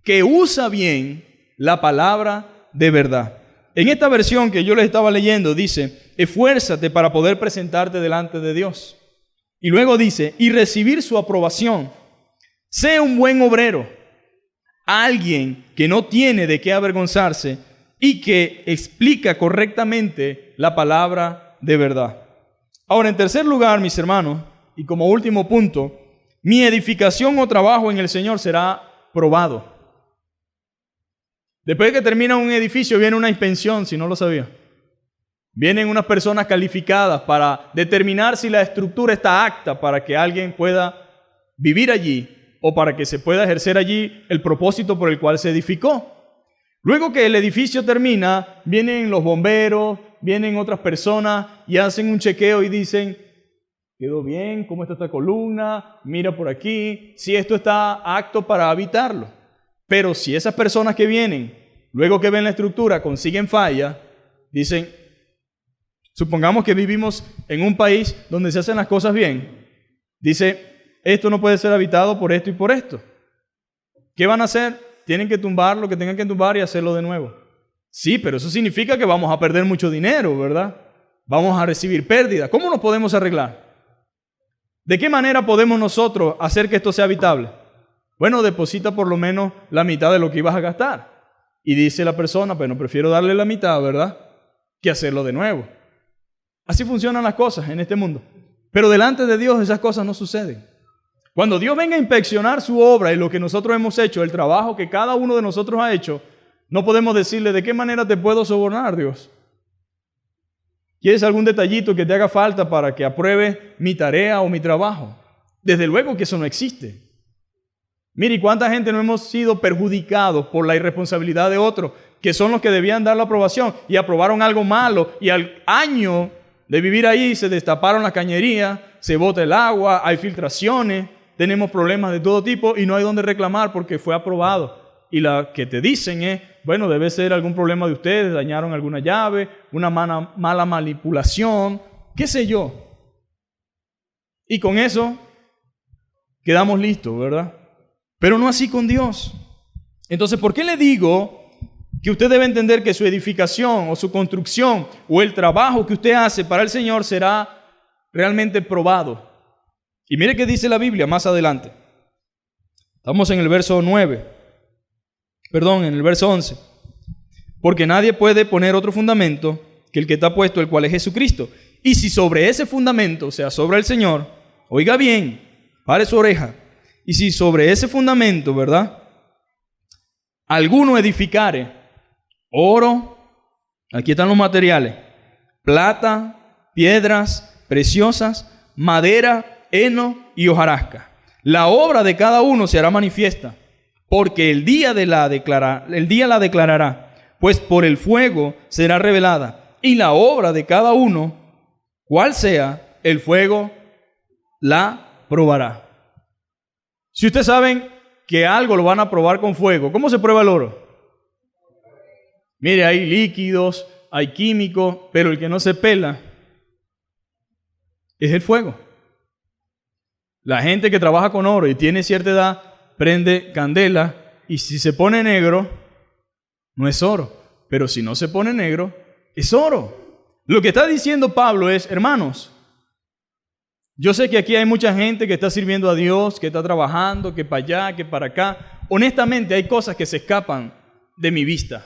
que usa bien la palabra de verdad. En esta versión que yo les estaba leyendo dice, esfuérzate para poder presentarte delante de Dios. Y luego dice, y recibir su aprobación. Sé un buen obrero, alguien que no tiene de qué avergonzarse y que explica correctamente la palabra de verdad. Ahora, en tercer lugar, mis hermanos, y como último punto, mi edificación o trabajo en el Señor será probado. Después de que termina un edificio, viene una inspección, si no lo sabía. Vienen unas personas calificadas para determinar si la estructura está apta para que alguien pueda vivir allí o para que se pueda ejercer allí el propósito por el cual se edificó. Luego que el edificio termina, vienen los bomberos, vienen otras personas y hacen un chequeo y dicen, quedó bien, ¿cómo está esta columna? Mira por aquí, si esto está apto para habitarlo. Pero si esas personas que vienen, luego que ven la estructura, consiguen falla, dicen, supongamos que vivimos en un país donde se hacen las cosas bien, dice, esto no puede ser habitado por esto y por esto. ¿Qué van a hacer? Tienen que tumbar lo que tengan que tumbar y hacerlo de nuevo. Sí, pero eso significa que vamos a perder mucho dinero, ¿verdad? Vamos a recibir pérdida. ¿Cómo nos podemos arreglar? ¿De qué manera podemos nosotros hacer que esto sea habitable? Bueno, deposita por lo menos la mitad de lo que ibas a gastar. Y dice la persona, bueno, prefiero darle la mitad, ¿verdad?, que hacerlo de nuevo. Así funcionan las cosas en este mundo. Pero delante de Dios esas cosas no suceden. Cuando Dios venga a inspeccionar su obra y lo que nosotros hemos hecho, el trabajo que cada uno de nosotros ha hecho, no podemos decirle, ¿de qué manera te puedo sobornar, Dios? ¿Quieres algún detallito que te haga falta para que apruebe mi tarea o mi trabajo? Desde luego que eso no existe. Mire, ¿y cuánta gente no hemos sido perjudicados por la irresponsabilidad de otros, que son los que debían dar la aprobación y aprobaron algo malo y al año de vivir ahí se destaparon las cañerías, se bota el agua, hay filtraciones, tenemos problemas de todo tipo y no hay dónde reclamar porque fue aprobado? Y la que te dicen es, bueno, debe ser algún problema de ustedes, dañaron alguna llave, una mala manipulación, qué sé yo. Y con eso quedamos listos, ¿verdad? Pero no así con Dios. Entonces, ¿por qué le digo que usted debe entender que su edificación o su construcción o el trabajo que usted hace para el Señor será realmente probado? Y mire qué dice la Biblia más adelante. Estamos en el verso 9. En el verso 11. Porque nadie puede poner otro fundamento que el que está puesto, el cual es Jesucristo. Y si sobre ese fundamento, o sea, sobre el Señor, oiga bien, pare su oreja. Y si sobre ese fundamento, ¿verdad?, alguno edificare oro, aquí están los materiales, plata, piedras preciosas, madera, heno y hojarasca. La obra de cada uno se hará manifiesta, porque el día la declarará, pues por el fuego será revelada, y la obra de cada uno, cual sea, el fuego la probará. Si ustedes saben que algo lo van a probar con fuego, ¿cómo se prueba el oro? Mire, hay líquidos, hay químicos, pero el que no se pela es el fuego. La gente que trabaja con oro y tiene cierta edad, prende candela y si se pone negro, no es oro. Pero si no se pone negro, es oro. Lo que está diciendo Pablo es, hermanos, yo sé que aquí hay mucha gente que está sirviendo a Dios, que está trabajando, que para allá, que para acá. Honestamente, hay cosas que se escapan de mi vista.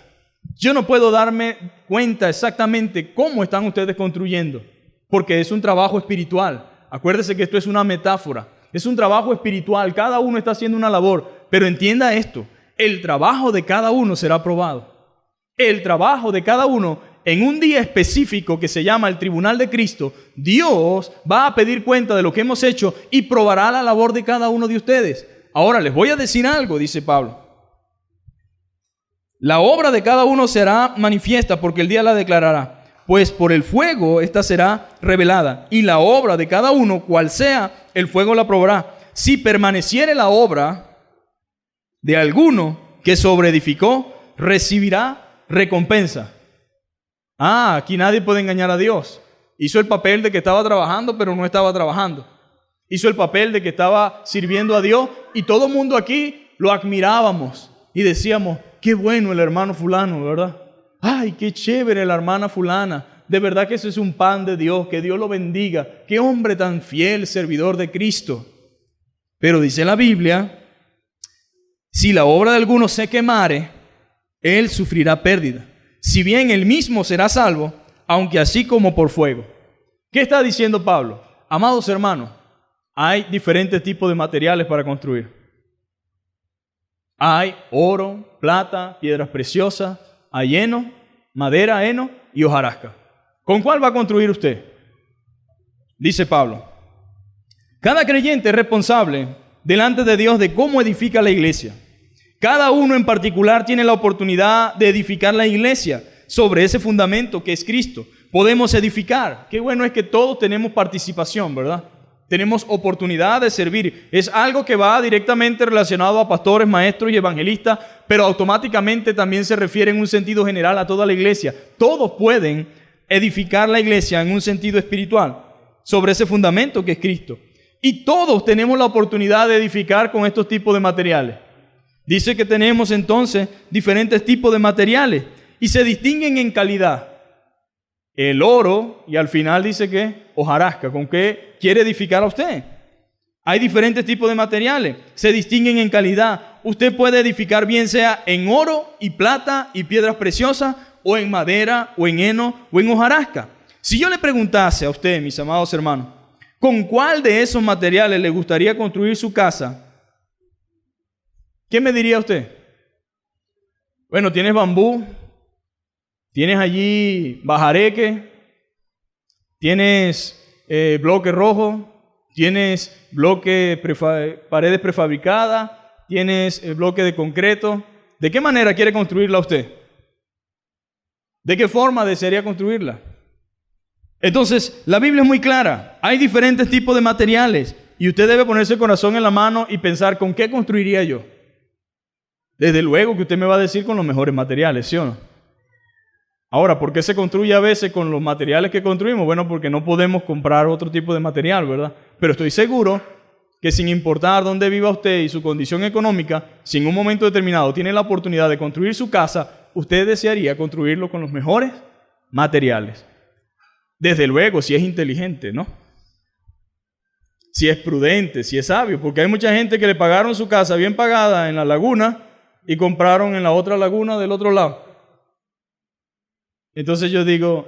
Yo no puedo darme cuenta exactamente cómo están ustedes construyendo, porque es un trabajo espiritual. Acuérdese que esto es una metáfora. Es un trabajo espiritual. Cada uno está haciendo una labor. Pero entienda esto, el trabajo de cada uno será aprobado. El trabajo de cada uno en un día específico que se llama el Tribunal de Cristo, Dios va a pedir cuenta de lo que hemos hecho y probará la labor de cada uno de ustedes. Ahora les voy a decir algo, dice Pablo. La obra de cada uno será manifiesta porque el día la declarará, pues por el fuego esta será revelada, y la obra de cada uno, cual sea, el fuego la probará. Si permaneciere la obra de alguno que sobreedificó, recibirá recompensa. Aquí nadie puede engañar a Dios. Hizo el papel de que estaba trabajando, pero no estaba trabajando. Hizo el papel de que estaba sirviendo a Dios y todo el mundo aquí lo admirábamos. y decíamos, qué bueno el hermano fulano, ¿verdad? Ay, qué chévere la hermana fulana. De verdad que eso es un pan de Dios, que Dios lo bendiga. Qué hombre tan fiel, servidor de Cristo. Pero dice la Biblia, si la obra de alguno se quemare, él sufrirá pérdida. Si bien él mismo será salvo, aunque así como por fuego. ¿Qué está diciendo Pablo? Amados hermanos, hay diferentes tipos de materiales para construir. Hay oro, plata, piedras preciosas, hay heno, madera, heno y hojarasca. ¿Con cuál va a construir usted? Dice Pablo. Cada creyente es responsable delante de Dios de cómo edifica la iglesia. Cada uno en particular tiene la oportunidad de edificar la iglesia sobre ese fundamento que es Cristo. Podemos edificar. Qué bueno es que todos tenemos participación, ¿verdad? Tenemos oportunidad de servir. Es algo que va directamente relacionado a pastores, maestros y evangelistas, pero automáticamente también se refiere en un sentido general a toda la iglesia. Todos pueden edificar la iglesia en un sentido espiritual sobre ese fundamento que es Cristo. Y todos tenemos la oportunidad de edificar con estos tipos de materiales. Dice que tenemos entonces diferentes tipos de materiales y se distinguen en calidad. El oro, y al final dice que hojarasca, ¿con qué quiere edificar a usted? Hay diferentes tipos de materiales, se distinguen en calidad. Usted puede edificar bien sea en oro y plata y piedras preciosas, o en madera, o en heno, o en hojarasca. Si yo le preguntase a usted, mis amados hermanos, ¿con cuál de esos materiales le gustaría construir su casa? ¿Qué me diría usted? Bueno, tienes bambú, tienes allí bajareque, tienes bloque rojo, tienes paredes prefabricadas, tienes bloque de concreto. ¿De qué manera quiere construirla usted? ¿De qué forma desearía construirla? Entonces, la Biblia es muy clara. Hay diferentes tipos de materiales y usted debe ponerse el corazón en la mano y pensar, ¿con qué construiría yo? Desde luego que usted me va a decir con los mejores materiales, ¿sí o no? Ahora, ¿por qué se construye a veces con los materiales que construimos? Bueno, porque no podemos comprar otro tipo de material, ¿verdad? Pero estoy seguro que sin importar dónde viva usted y su condición económica, si en un momento determinado tiene la oportunidad de construir su casa, usted desearía construirlo con los mejores materiales. Desde luego, si es inteligente, ¿no? Si es prudente, si es sabio, porque hay mucha gente que le pagaron su casa bien pagada en la laguna y compraron en la otra laguna del otro lado. Entonces yo digo,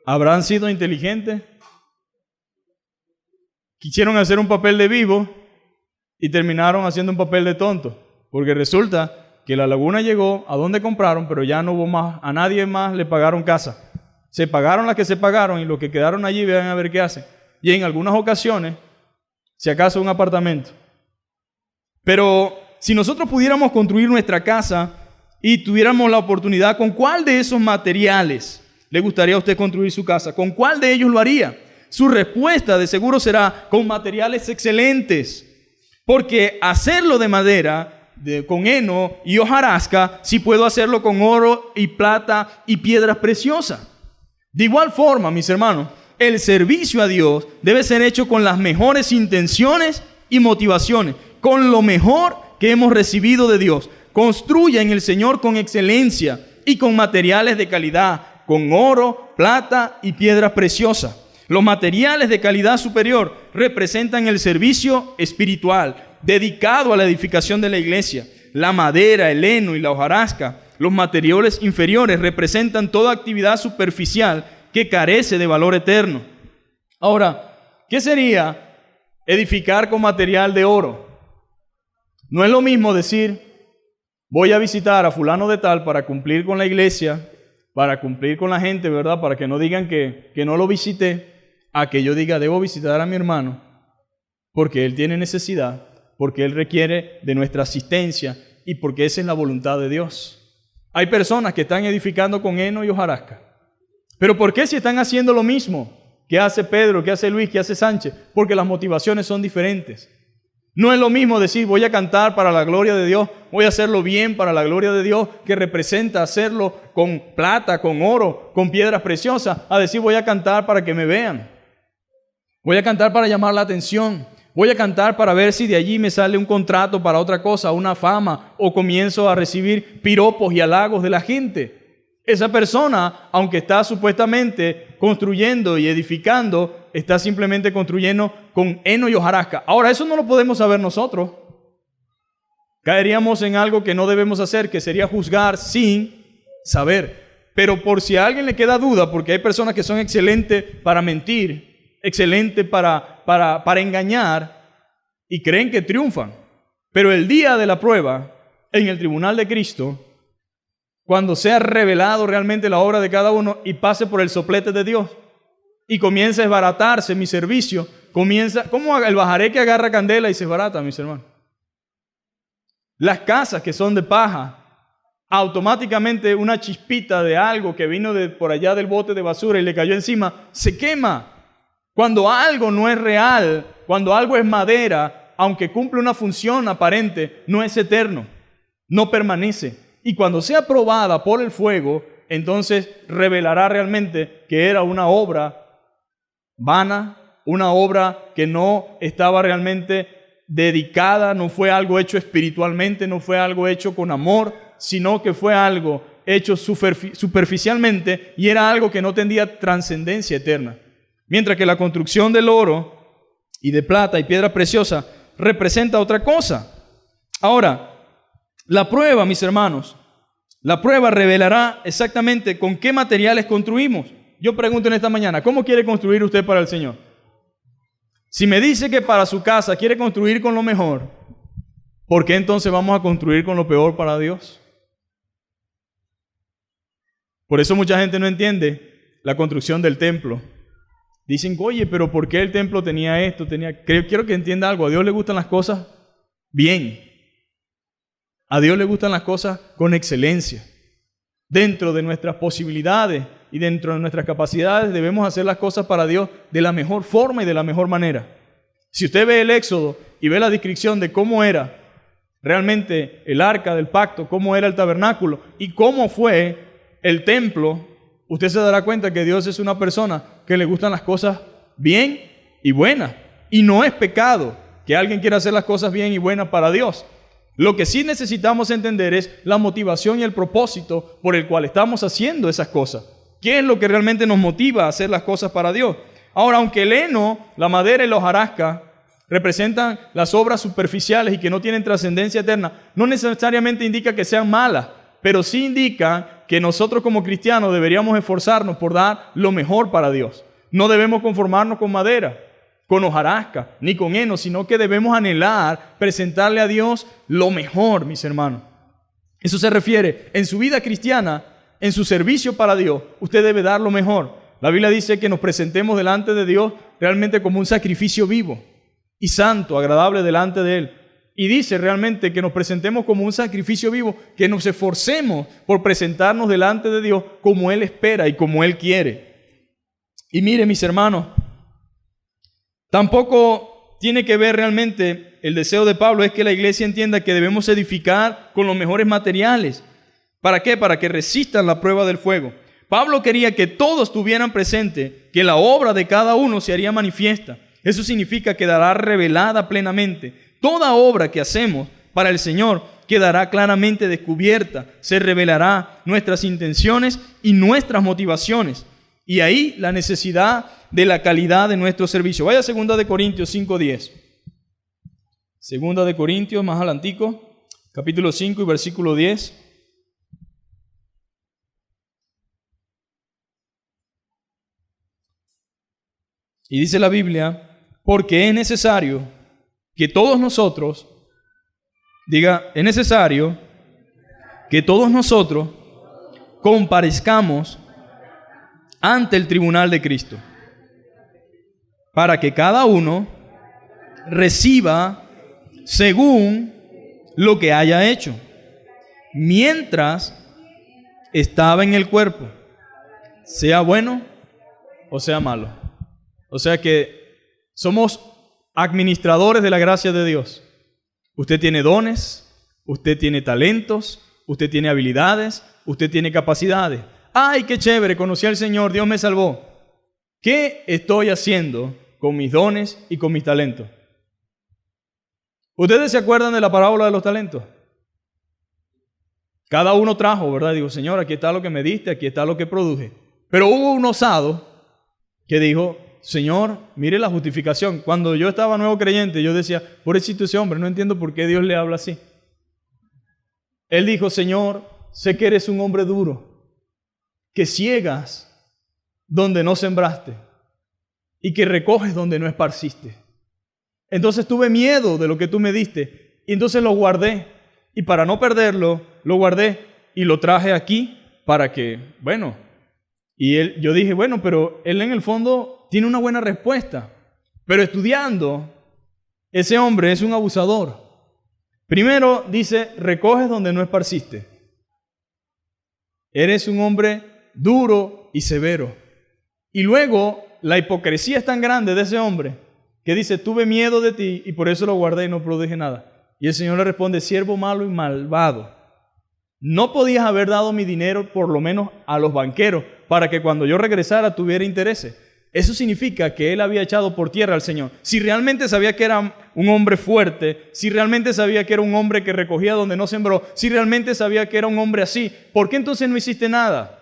¿habrán sido inteligentes? Quisieron hacer un papel de vivo y terminaron haciendo un papel de tonto, porque resulta que la laguna llegó a donde compraron, pero ya no hubo más, a nadie más le pagaron casa. Se pagaron las que se pagaron y los que quedaron allí vean a ver qué hacen. Y en algunas ocasiones, si acaso un apartamento. Pero si nosotros pudiéramos construir nuestra casa y tuviéramos la oportunidad, ¿con cuál de esos materiales le gustaría a usted construir su casa? ¿Con cuál de ellos lo haría? Su respuesta de seguro será con materiales excelentes, porque hacerlo de madera, con heno y hojarasca, sí puedo hacerlo con oro y plata y piedras preciosas. De igual forma, mis hermanos, el servicio a Dios debe ser hecho con las mejores intenciones y motivaciones, con lo mejor que hemos recibido de Dios. Construya en el Señor con excelencia y con materiales de calidad, con oro, plata y piedras preciosas. Los materiales de calidad superior representan el servicio espiritual dedicado a la edificación de la iglesia. La madera, el heno y la hojarasca, los materiales inferiores, representan toda actividad superficial que carece de valor eterno. Ahora, ¿qué sería edificar con material de oro? No es lo mismo decir, voy a visitar a fulano de tal para cumplir con la iglesia, para cumplir con la gente, ¿verdad? Para que no digan que no lo visité, a que yo diga, debo visitar a mi hermano porque él tiene necesidad, porque él requiere de nuestra asistencia y porque esa es la voluntad de Dios. Hay personas que están edificando con heno y hojarasca. ¿Pero por qué si están haciendo lo mismo que hace Pedro, que hace Luis, que hace Sánchez? Porque las motivaciones son diferentes. No es lo mismo decir voy a cantar para la gloria de Dios, voy a hacerlo bien para la gloria de Dios, que representa hacerlo con plata, con oro, con piedras preciosas, a decir voy a cantar para que me vean. Voy a cantar para llamar la atención. Voy a cantar para ver si de allí me sale un contrato para otra cosa, una fama, o comienzo a recibir piropos y halagos de la gente. Esa persona, aunque está supuestamente construyendo y edificando, está simplemente construyendo con heno y hojarasca. Ahora, eso no lo podemos saber nosotros. Caeríamos en algo que no debemos hacer, que sería juzgar sin saber. Pero por si a alguien le queda duda, porque hay personas que son excelentes para mentir, excelentes para engañar y creen que triunfan. Pero el día de la prueba, en el tribunal de Cristo, cuando sea revelado realmente la obra de cada uno y pase por el soplete de Dios y comience a desbaratarse mi servicio, como el bajaré que agarra candela y se desbarata, mis hermanos. Las casas que son de paja, automáticamente una chispita de algo que vino de por allá del bote de basura y le cayó encima, se quema. Cuando algo no es real, cuando algo es madera, aunque cumple una función aparente, no es eterno, no permanece. Y cuando sea probada por el fuego, entonces revelará realmente que era una obra vana, una obra que no estaba realmente dedicada, no fue algo hecho espiritualmente, no fue algo hecho con amor, sino que fue algo hecho superficialmente y era algo que no tendría trascendencia eterna. Mientras que la construcción del oro y de plata y piedra preciosa representa otra cosa. Ahora, la prueba, mis hermanos, la prueba revelará exactamente con qué materiales construimos. Yo pregunto en esta mañana, ¿cómo quiere construir usted para el Señor? Si me dice que para su casa quiere construir con lo mejor, ¿por qué entonces vamos a construir con lo peor para Dios? Por eso mucha gente no entiende la construcción del templo. Dicen, oye, pero ¿por qué el templo tenía esto? Quiero que entienda algo, a Dios le gustan las cosas bien. A Dios le gustan las cosas con excelencia. Dentro de nuestras posibilidades y dentro de nuestras capacidades debemos hacer las cosas para Dios de la mejor forma y de la mejor manera. Si usted ve el Éxodo y ve la descripción de cómo era realmente el arca del pacto, cómo era el tabernáculo y cómo fue el templo, usted se dará cuenta que Dios es una persona que le gustan las cosas bien y buenas. Y no es pecado que alguien quiera hacer las cosas bien y buenas para Dios. Lo que sí necesitamos entender es la motivación y el propósito por el cual estamos haciendo esas cosas. ¿Qué es lo que realmente nos motiva a hacer las cosas para Dios? Ahora, aunque el heno, la madera y la hojarasca representan las obras superficiales y que no tienen trascendencia eterna, no necesariamente indica que sean malas, pero sí indica que nosotros como cristianos deberíamos esforzarnos por dar lo mejor para Dios. No debemos conformarnos con madera, con hojarasca, ni con heno, sino que debemos anhelar presentarle a Dios lo mejor, mis hermanos. Eso se refiere, en su vida cristiana, en su servicio para Dios, usted debe dar lo mejor. La Biblia dice que nos presentemos delante de Dios realmente como un sacrificio vivo y santo, agradable delante de Él. Y dice realmente que nos presentemos como un sacrificio vivo, que nos esforcemos por presentarnos delante de Dios como Él espera y como Él quiere. Y mire, mis hermanos, tampoco tiene que ver realmente el deseo de Pablo, es que la iglesia entienda que debemos edificar con los mejores materiales. ¿Para qué? Para que resistan la prueba del fuego. Pablo quería que todos tuvieran presente que la obra de cada uno se haría manifiesta. Eso significa que quedará revelada plenamente. Toda obra que hacemos para el Señor quedará claramente descubierta. Se revelará nuestras intenciones y nuestras motivaciones. Y ahí la necesidad de la calidad de nuestro servicio. Vaya a 2 Corintios 5:10. 2 Corintios, más adelantico, capítulo 5 y versículo 10. Y dice la Biblia, porque es necesario que todos nosotros, es necesario que todos nosotros comparezcamos ante el tribunal de Cristo, para que cada uno reciba según lo que haya hecho, mientras estaba en el cuerpo, sea bueno o sea malo. O sea que somos administradores de la gracia de Dios. Usted tiene dones, usted tiene talentos, usted tiene habilidades, usted tiene capacidades. ¡Ay, qué chévere! Conocí al Señor, Dios me salvó. ¿Qué estoy haciendo con mis dones y con mis talentos? ¿Ustedes se acuerdan de la parábola de los talentos? Cada uno trajo, ¿verdad? Digo, Señor, aquí está lo que me diste, aquí está lo que produje. Pero hubo un osado que dijo, Señor, mire la justificación. Cuando yo estaba nuevo creyente, yo decía, pobrecito ese hombre, no entiendo por qué Dios le habla así. Él dijo, Señor, sé que eres un hombre duro, que ciegas donde no sembraste y que recoges donde no esparciste. Entonces tuve miedo de lo que tú me diste y entonces lo guardé. Y para no perderlo, lo guardé y lo traje aquí para que, bueno, yo dije, bueno, pero él en el fondo tiene una buena respuesta. Pero estudiando, ese hombre es un abusador. Primero dice, recoges donde no esparciste. Eres un hombre duro y severo. Y luego, la hipocresía es tan grande de ese hombre que dice, tuve miedo de ti y por eso lo guardé y no produje nada. Y el Señor le responde, siervo malo y malvado, ¿no podías haber dado mi dinero por lo menos a los banqueros para que cuando yo regresara tuviera intereses? Eso significa que él había echado por tierra al Señor. Si realmente sabía que era un hombre fuerte, si realmente sabía que era un hombre que recogía donde no sembró, si realmente sabía que era un hombre así, ¿por qué entonces no hiciste nada?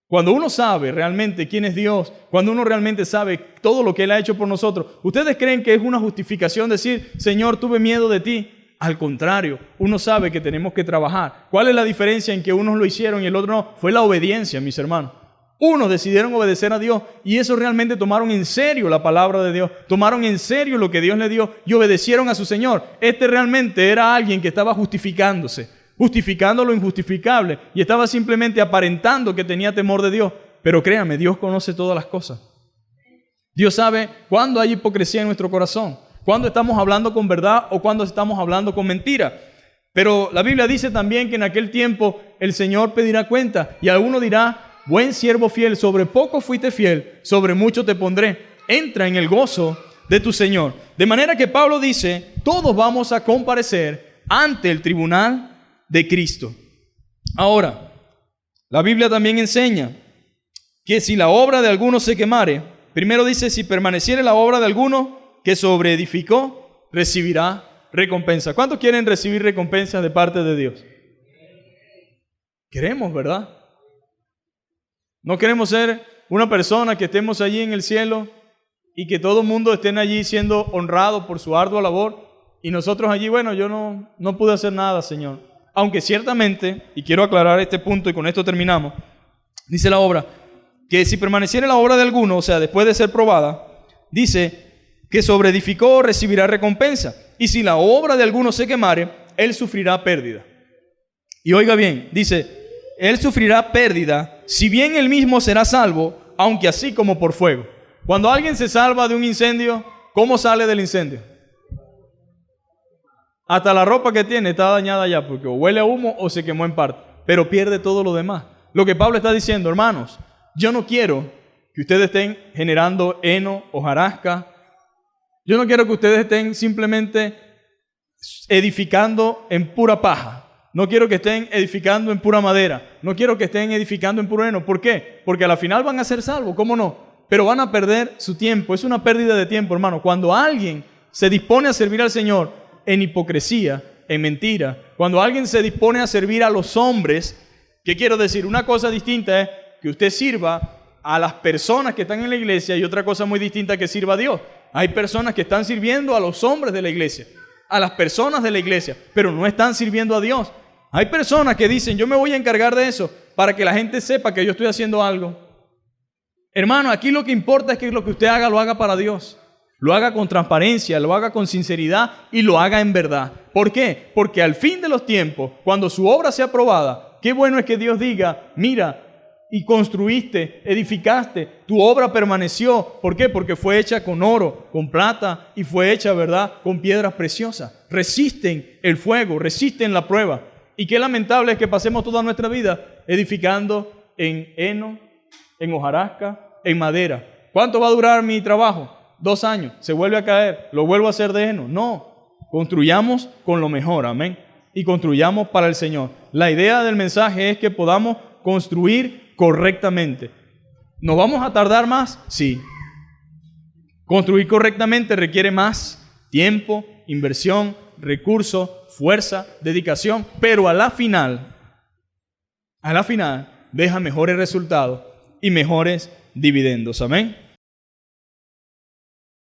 Cuando uno sabe realmente quién es Dios, cuando uno realmente sabe todo lo que Él ha hecho por nosotros, ¿ustedes creen que es una justificación decir, Señor, tuve miedo de ti? Al contrario, uno sabe que tenemos que trabajar. ¿Cuál es la diferencia en que unos lo hicieron y el otro no? Fue la obediencia, mis hermanos. Unos decidieron obedecer a Dios y eso realmente tomaron en serio la palabra de Dios, tomaron en serio lo que Dios le dio y obedecieron a su Señor. Este realmente era alguien que estaba justificando lo injustificable y estaba simplemente aparentando que tenía temor de Dios. Pero créame, Dios conoce todas las cosas. Dios sabe cuándo hay hipocresía en nuestro corazón, cuándo estamos hablando con verdad o cuándo estamos hablando con mentira. Pero la Biblia dice también que en aquel tiempo el Señor pedirá cuenta y alguno dirá, buen siervo fiel, sobre poco fuiste fiel, sobre mucho te pondré. Entra en el gozo de tu Señor. De manera que Pablo dice, todos vamos a comparecer ante el tribunal de Cristo. Ahora, la Biblia también enseña que si la obra de alguno se quemare, primero dice, si permaneciere la obra de alguno que sobreedificó, recibirá recompensa. ¿Cuántos quieren recibir recompensas de parte de Dios? Queremos, ¿verdad? No queremos ser una persona que estemos allí en el cielo y que todo el mundo estén allí siendo honrado por su ardua labor y nosotros allí, bueno, yo no pude hacer nada, Señor. Aunque ciertamente, y quiero aclarar este punto y con esto terminamos, dice la obra, que si permaneciera la obra de alguno, o sea, después de ser probada, dice que sobreedificó recibirá recompensa. Y si la obra de alguno se quemare, él sufrirá pérdida. Y oiga bien, dice, él sufrirá pérdida, si bien él mismo será salvo, aunque así como por fuego. Cuando alguien se salva de un incendio, ¿cómo sale del incendio? Hasta la ropa que tiene está dañada ya porque o huele a humo o se quemó en parte, pero pierde todo lo demás. Lo que Pablo está diciendo, hermanos, yo no quiero que ustedes estén generando heno, hojarasca. Yo no quiero que ustedes estén simplemente edificando en pura paja. No quiero que estén edificando en pura madera. No quiero que estén edificando en puro heno. ¿Por qué? Porque a la final van a ser salvos, ¿cómo no? Pero van a perder su tiempo. Es una pérdida de tiempo, hermano. Cuando alguien se dispone a servir al Señor en hipocresía, en mentira, cuando alguien se dispone a servir a los hombres, ¿qué quiero decir? Una cosa distinta es que usted sirva a las personas que están en la iglesia y otra cosa muy distinta que sirva a Dios. Hay personas que están sirviendo a los hombres de la iglesia, a las personas de la iglesia, pero no están sirviendo a Dios. Hay personas que dicen, yo me voy a encargar de eso para que la gente sepa que yo estoy haciendo algo. Hermano, aquí lo que importa es que lo que usted haga, lo haga para Dios. Lo haga con transparencia, lo haga con sinceridad y lo haga en verdad. ¿Por qué? Porque al fin de los tiempos, cuando su obra sea aprobada, qué bueno es que Dios diga, mira, y construiste, edificaste, tu obra permaneció. ¿Por qué? Porque fue hecha con oro, con plata y fue hecha, ¿verdad?, con piedras preciosas. Resisten el fuego, resisten la prueba. Y qué lamentable es que pasemos toda nuestra vida edificando en heno, en hojarasca, en madera. ¿Cuánto va a durar mi trabajo? 2 años, se vuelve a caer, lo vuelvo a hacer de heno. No, construyamos con lo mejor, amén. Y construyamos para el Señor. La idea del mensaje es que podamos construir correctamente. ¿Nos vamos a tardar más? Sí. Construir correctamente requiere más tiempo, inversión, recursos, fuerza, dedicación, pero a la final deja mejores resultados y mejores dividendos. Amén.